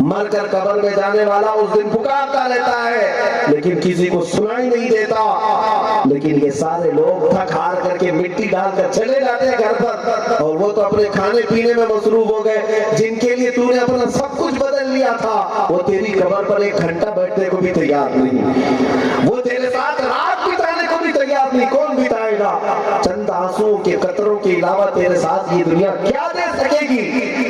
مر کر قبر میں جانے والا اس دن پکارتا رہتا ہے لیکن کسی کو سنائی نہیں دیتا۔ لیکن یہ سارے لوگ تھک ہار کر کے مٹی ڈال کر چلے جاتے ہیں گھر پر، اور وہ تو اپنے کھانے پینے میں مصروف ہو گئے، جن کے لیے تو نے اپنا سب کچھ بدل لیا تھا وہ تیری قبر پر ایک گھنٹہ بیٹھنے کو بھی تیار نہیں، وہ تیرے ساتھ رات بتانے کو بھی تیار نہیں۔ کون بتائے گا؟ چند آنسوؤں کے قطروں کے علاوہ تیرے ساتھ یہ دنیا کیا دے سکے گی؟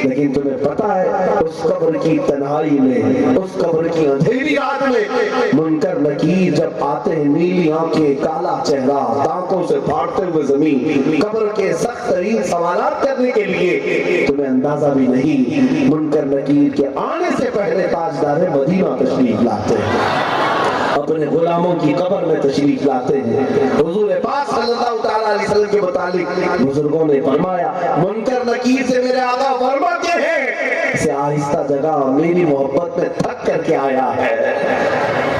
لیکن تمہیں پتا ہے اس قبر کی تنہائی میں، اس قبر کی اندھیری رات میں منکر نکیر جب آتے ہیں، نیلی آنکھیں، کالا چہرہ، دانتوں سے پھاڑتے ہوئے زمین، قبر کے سخت ترین سوالات کرنے کے لیے، تمہیں اندازہ بھی نہیں منکر نکیر کے آنے سے پہلے تاجدار مدینہ تشریف لاتے ہیں، اپنے غلاموں کی قبر میں تشریف لاتے ہیں۔ حضور پاک صلی اللہ تعالیٰ علیہ وسلم کے متعلق بزرگوں نے فرمایا منکر نکیر سے میرے آقا فرماتے ہیں اسے آہستہ جگہ میری محبت میں تھک کر کے آیا ہے۔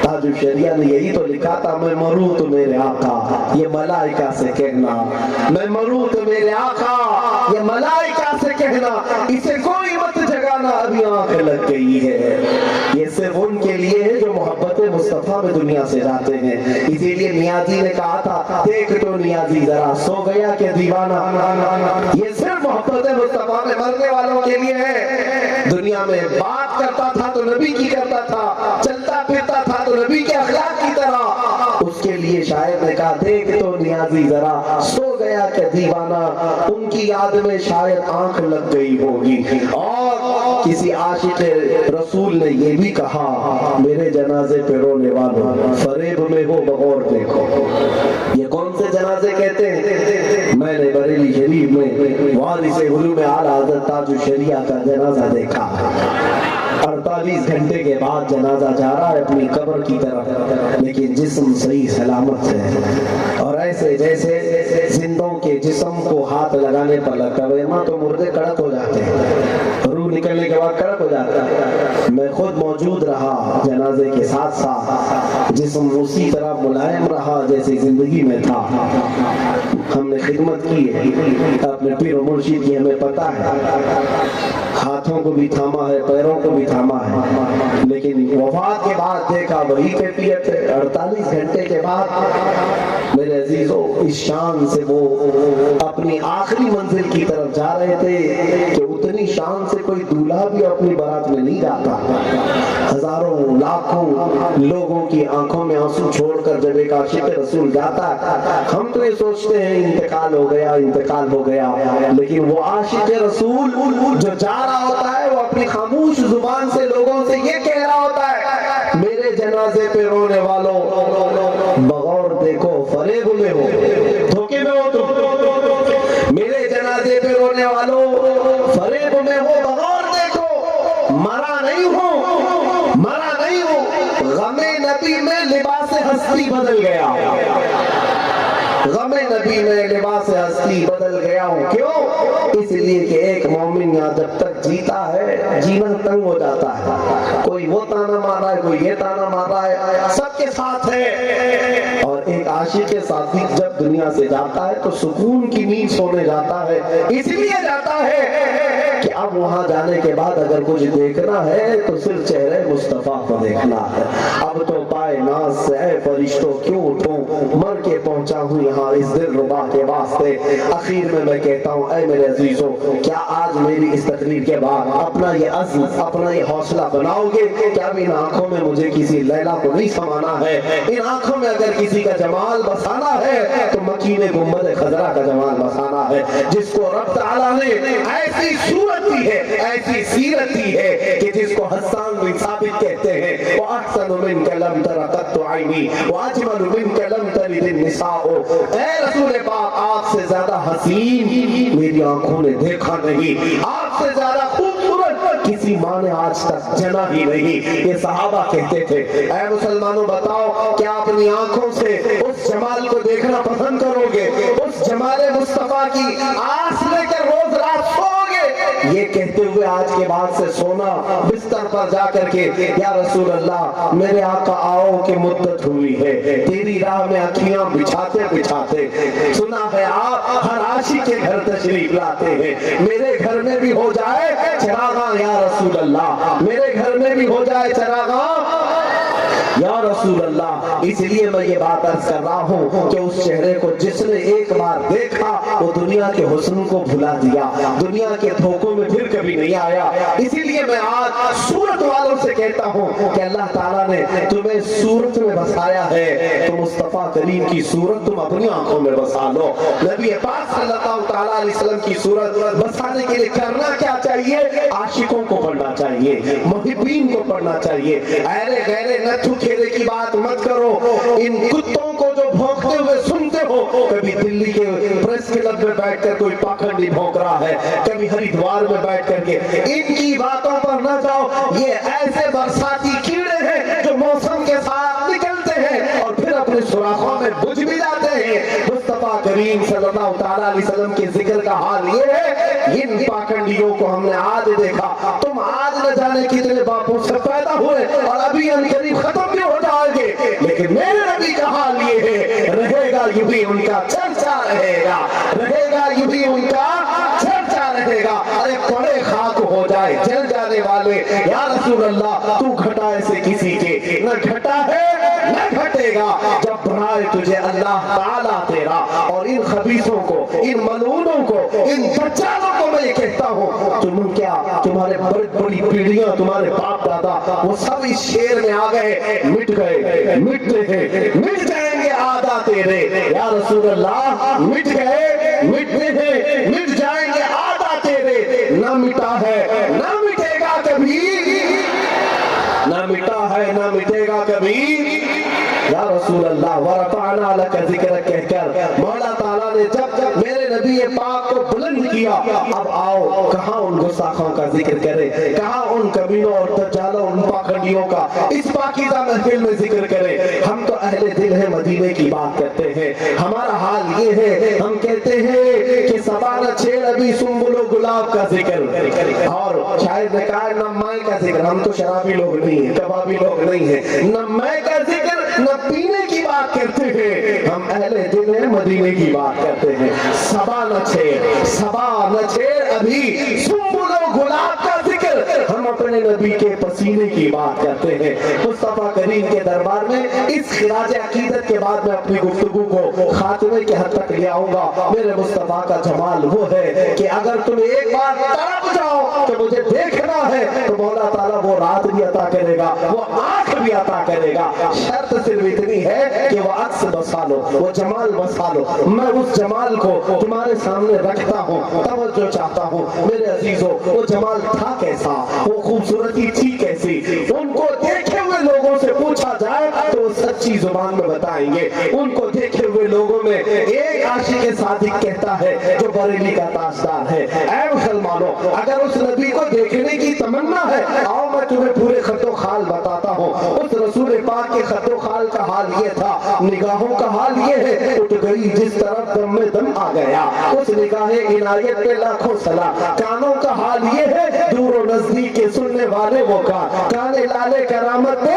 تاج الشریعہ نے یہی تو لکھا تھا، میں مروں تو میرے آقا یہ ملائکہ سے کہنا، میں مروں تو میرے آقا یہ ملائکہ سے کہنا، اسے کوئی مت جگانا ابھی آنکھ لگ گئی ہے۔ یہ صرف ان کے لیے ہے جو محبت مصطفیٰ میں دنیا سے جاتے ہیں۔ اسی لیے نیازی نے کہا تھا دیکھ تو نیازی ذرا سو گیا کہ دیوانہ، یہ صرف محبت مصطفیٰ میں مرنے والوں کے لیے ہے۔ دنیا میں بات کرتا تھا تو نبی کی کرتا تھا، چلتا پھرتا تھا تو نبی کے اخلاق کی طرح، اس کے لیے شاعر نے کہا دیکھ تو نیازی ذرا سو گیا کہ دیوانہ ان کی یاد میں شاید آنکھ لگ گئی ہوگی. اور کسی عاشق رسول نے یہ بھی کہا میرے جنازے پہ رونے والوں فریب میں ہو بغور دیکھو. یہ کون سے جنازے کہتے ہیں؟ میں نے بریلی شریف میں وارث علوم اعلیٰ حضرت تاج الشریعہ کا جنازہ دیکھا. 48 گھنٹے کے بعد جنازہ جا رہا ہے اپنی قبر کی طرف، لیکن جسم صحیح سلامت ہے. اور ایسے جیسے زندوں کے جسم کو ہاتھ لگانے پر لگتا ہے ماں تو مردے کڑک ہو جاتے ہیں، روح نکلنے کے بعد کڑک ہو جاتا ہے. میں خود موجود رہا جنازے کے ساتھ ساتھ، جسم اسی طرح ملائم رہا جیسے زندگی میں تھا. ہم نے خدمت کی ہے اپنے پیر و مرشد کی، ہمیں پتہ ہے ہاتھوں کو بھی تھاما ہے پیروں کو بھی تھاما ہے، لیکن وفات کے بعد دیکھا وہی کیفیت ہے. 48 گھنٹے کے بعد میرے عزیزوں اس شان سے وہ اپنی آخری منزل کی طرف جا رہے تھے کہ اتنی شان سے کوئی دولہا بھی اپنی بارات میں نہیں جاتا. ہزاروں لاکھوں لوگوں کی آنکھوں میں آنسو چھوڑ کر جب ایک عاشق رسول جاتا ہے ہم تو یہ سوچتے ہیں انتقال ہو گیا انتقال ہو گیا، لیکن وہ عاشق رسول جو جا رہا ہوتا ہے وہ اپنی خاموش زبان سے لوگوں سے یہ کہہ رہا ہوتا ہے میرے جنازے پہ رونے والوں بغور دیکھو فریب میں ہو، دھوکے میں ہو تم. میرے جنازے پہ رونے والوں فریب میں ہو بغور دیکھو، مرا نہیں ہوں مرا نہیں ہوں. غم نبی میں لباس ہستی بدل گیا، غم نبی میں لباس ہستی بدل گیا ہوں. کیوں؟ اس لیے کہ ایک مومن یہاں جب تک جیتا ہے جینا تنگ ہو جاتا ہے. کوئی وہ تانا مار رہا ہے کوئی یہ تانا مار رہا ہے، سب کے ساتھ ہے. اور ایک عاشق کے ساتھی جب دنیا سے جاتا ہے تو سکون کی نیند سونے جاتا ہے، اس لیے جاتا ہے کہ اب وہاں جانے کے بعد اگر کچھ دیکھنا ہے تو صرف چہرے مصطفیٰ کو دیکھنا ہے. اب تو پائے ناز سے اے فرشتوں کیوں اٹھوں، مر کے پہنچا ہوں یہاں اس دل ربا کے واسطے. اخیر میں کہتا ہوں اے میرے عزیزوں کیا آج میری اس تقریر کے بعد اپنا یہ عزم اپنا یہ حوصلہ بناؤ گے کہ اب ان آنکھوں میں مجھے کسی لیلا کو نہیں سمانا ہے، ان آنکھوں میں اگر کسی کا جمال بسانا ہے تو مکین گنبد خضرا کا جمال بسانا ہے، جس کو رب تعالیٰ نے ایسی صورت دی ہے ایسی سیرت دی ہے کہ جس کو حسان بن ثابت کہتے ہیں وَأَحْسَنُ مِنْكَ لَمْ تَرَ قَطُّ عَيْنِي وَأَجْمَلُ مِنْكَ لَمْ تَلِدِ النِّسَاءُ. اے رسول پاک آپ سے زیادہ حسین میری آنکھوں نے دیکھا نہیں، آپ سے زیادہ خوبصورت کسی ماں نے آج تک جنا ہی نہیں. یہ صحابہ کہتے تھے اے مسلمانوں بتاؤ کیا اپنی آنکھوں سے اس جمال کو دیکھنا پسند کرو گے، اس جمال مصطفیٰ کی آس لے کر روز رات سو گے؟ یہ کہتے ہوئے آج کے بعد سے سونا بستر پر جا کر کے یا رسول اللہ میرے آقا آؤ کہ مدت ہوئی ہے تیری راہ میں اکھیاں بچھاتے بچھاتے. سنا ہے آپ ہر عاشق کے گھر تشریف لاتے ہیں، میرے گھر میں بھی ہو جائے چراغاں یا رسول اللہ، میرے گھر میں بھی ہو جائے چراغاں یا رسول اللہ. اس لیے میں یہ بات عرض کر رہا ہوں کہ اس چہرے کو جس نے ایک بار دیکھا وہ دنیا کے حسن کو بھلا دیا، دنیا کے دھوکوں میں پھر کبھی نہیں آیا. اسی لیے میں آج صورت والوں سے کہتا ہوں کہ اللہ تعالیٰ نے تمہیں صورت میں بسایا ہے تو مصطفیٰ کریم کی صورت تم اپنی آنکھوں میں بسا لو. نبی پاک صلی اللہ تعالیٰ علیہ وسلم کی صورت بسانے کے لیے کرنا کیا چاہیے؟ عاشقوں کو پڑھنا چاہیے، محبین کو پڑھنا چاہیے. ایرے غیرے نتھو کھیلے کی بات مت کرو، ان کتوں کو جو بھونکتے ہوئے سنتے ہو، کبھی دلی کے پریس کلب میں بیٹھ کر کوئی پاکھنڈی بھونک رہا ہے، کبھی ہریدوار میں بیٹھ کر کے ان کی باتوں پر نہ جاؤ. یہ ایسے برساتی کیڑے ہیں جو موسم کے ساتھ نکلتے ہیں اور پھر اپنے سوراخوں میں بجھ بھی جاتے ہیں. مصطفیٰ کریم صلی اللہ تعالیٰ علیہ وسلم کے ذکر کا حال یہ ہے ان پاکھنڈیوں کو ہم نے آج دیکھا، تم آج نہ جانے کتنے باپوں سے پیدا ہوئے اور ابھی ان قریب ختم بھی ہو جائیں گے، لیکن میرے نبی کا حال یہ ہے رہے گا یہ بھی ان کا چرچا رہے گا، رہے گا یہ بھی ان کا چرچا رہے گا. ارے پڑے خاک ہو جائے جل جانے والے یا رسول اللہ تو گھٹا ایسے کسی کے نہ گھٹا ہے نہ گھٹے گا جب بنائے تجھے اللہ تعالیٰ تیرا. اور ان خبیثوں کو ان ملعونوں کو ان دجالوں کو میں یہ کہتا ہوں تم کیا تمہارے بڑی پیڑیاں تمہارے باپ دادا وہ سب اس شیر میں آ گئے، مٹ گئے مٹتے ہیں مٹ جائیں گے آدھا تیرے یا رسول اللہ، مٹ گئے مٹنے نہ مٹا ہے نہ مٹے گا کبھی، نہ مٹا ہے نہ مٹے گا کبھی یا رسول اللہ ورفعنا لک ذکرک کہہ کر مولا تعالیٰ نے جب میرے نبی پاک کو بلند کیا، اب آؤ کہاں ان گستاخوں کا ذکر کرے، کہاں ان کمینوں اور دجالوں ان پاکھنڈیوں کا اس پاکیزہ محفل میں ذکر کرے۔ ہم تو اہل دل ہیں، مدینے کی بات کرتے ہیں، ہمارا حال یہ ہے ہم کہتے ہیں کہ صبا نہ چھیڑ ابھی سنبل و گلاب کا ذکر، اور شاید نے کہا نہ مائے کا ذکر، ہم تو شرابی لوگ نہیں ہیں، کبابی لوگ نہیں ہیں، نہ مائے کا ذکر نہ پینے کی بات کرتے ہیں، ہم اہل دل ہیں، مدینے کی بات کرتے ہیں۔ صبا نہ چھیڑ ابھی سنبل و گلاب کا ذکر، ہم اپنے نبی کے پسینے کی بات کرتے ہیں۔ مصطفیٰ کریم کے دربار میں اس خراج عقیدت کے بعد میں اپنی گفتگو کو خاتمے کے حد تک لے آؤں گا۔ میرے مصطفیٰ کا جمال وہ ہے کہ اگر تم ایک بار تڑپ جاؤ کہ مجھے دیکھنا ہے تو مولا تعالیٰ وہ رات بھی عطا کرے گا، وہ آنکھ بھی عطا کرے گا، شرط صرف اتنی ہے کہ وہ عکس بسا لو، وہ جمال بسا لو۔ میں اس جمال کو تمہارے سامنے رکھتا ہوں، توجہ چاہتا ہوں میرے عزیزوں، وہ جمال تھا کیسا، وہ خوبصورتی تھی کیسی، ان کو دیکھے ہوئے لوگوں سے پوچھا جائے تو وہ سچی زبان میں بتائیں گے۔ ان کو دیکھے ہوئے لوگوں میں ایک عاشق صادق کہتا ہے جو بریلی کا تاجدار ہے، اے مسلمانوں اگر اس نبی کو دیکھنے کی تمنا ہے آؤ میں تمہیں پورے خط و خال بتاتا ہوں۔ اس رسول پاک کے خط و خال کا حال یہ تھا، نگاہوں کا حال یہ ہے، اٹھ گئی جس طرف دم میں دم آ گیا، اس نگاہ عنایت پہ لاکھوں سلام۔ کانوں کا حال یہ ہے، دور و نزدیک کے سننے والے وہ کانے لالے کرامت پہ،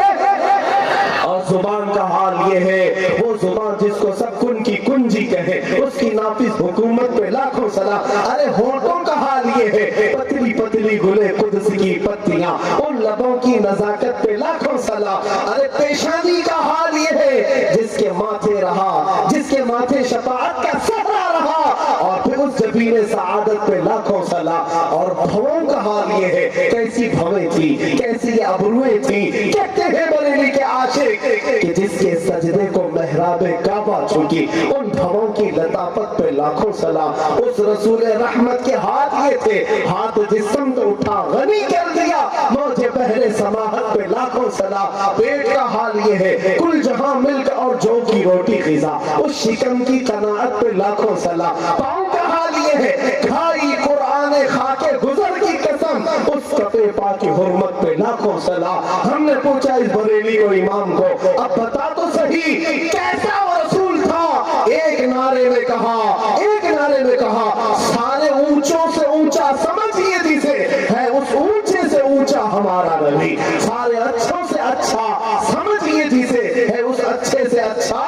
اور زبان کا حال یہ ہے، وہ زبان جس کو سب کن کی کنجی کہے، اس کی نافذ حکومت پہ لاکھوں سلام۔ ارے ہونٹوں کا حال یہ ہے، پتلی پتلی گلے قدس کی پتیاں، ان لبوں کی نزاکت پہ لاکھوں سلام۔ ارے پیشانی کا حال یہ ہے، جس کے ماتھے رہا، جس کے ماتھے شفاعت کا صحرا رہا، اور پھر اس جبین سعادت پہ لاکھوں سلام۔ اور بھووں کا حال یہ ہے، کیسی بھویں تھی، کیسی ابرویں تھی، کہتے ہیں بریلی کے عاشق کہ جس کے سجدے کو محراب کعبہ چھکی، ان بھووں کی لطافت پہ لاکھوں سلام۔ اس رسول رحمت کے ہاتھ یہ تھے، ہاتھ جس سمت اٹھا غنی کر دیا، موج بحر سماحت پہ لاکھوں سلام۔ پیٹ کا حال یہ ہے، کل جہاں ملک اور جو کی روٹی غذا، اس شکم کی قناعت پہ لاکھوں سلام۔ پاؤں کا حال یہ ہے، کھائی قرآن خاک گزر کی قسم، اس کفے پاک کی حرمت پہ لاکھوں سلام۔ ہم نے پوچھا اس بریلی و امام کو اب بتا تو صحیح کیسا وہ رسول تھا، ایک نعرے میں کہا سارے اونچوں سے اونچا سمجھیے جسے ہے اس اونچے سے اونچا ہمارا نبی، سارے اچھوں سے اچھا سمجھیے جسے ہے اس اچھے سے اچھا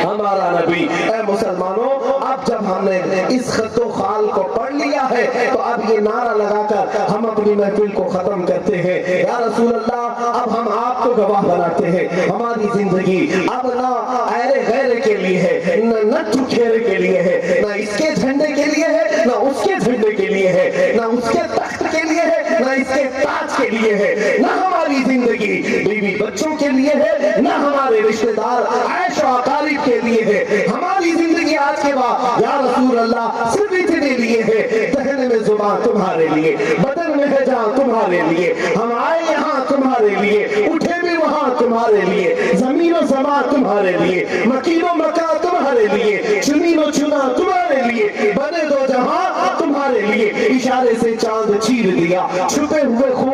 ہمارا نبی۔ اے مسلمانوں اب جب ہم نے اس خط و خال کو پڑھ لیا ہے تو اب یہ نعرہ لگا کر ہم اپنی محفل کو ختم کرتے ہیں۔ یا رسول اللہ اب ہم آپ کو گواہ بناتے ہیں، ہماری زندگی اب نہ اہل غیر کے لیے ہے، نہ نچ کھیرے کے لیے ہے، نہ اس کے جھنڈے کے لیے ہے، نہ اس کے جھنڈے کے لیے ہے، نہ اس کے تخت کے لیے ہے، نہ اس کے تاج کے لیے ہے، نہ ہماری زندگی بیوی بچوں کے لیے ہے، نہ ہمارے رشتہ دار عیش و اقارب کے لیے ہے۔ ہماری زندگی آج کے بعد یا رسول اللہ صرف اتنے لیے ہے، دہنے میں زبان تمہارے لیے، بدن میں ہے جان تمہارے لیے، ہم آئے یہاں تمہارے لیے، اٹھے بھی وہاں تمہارے لیے، زمین و زمان تمہارے لیے، مکین و مکان تمہارے لیے، چنین و چنا تمہارے لیے، بنے دو جہاں تمہارے لیے، اشارے سے چاند چیر دیا، چھپے ہوئے خون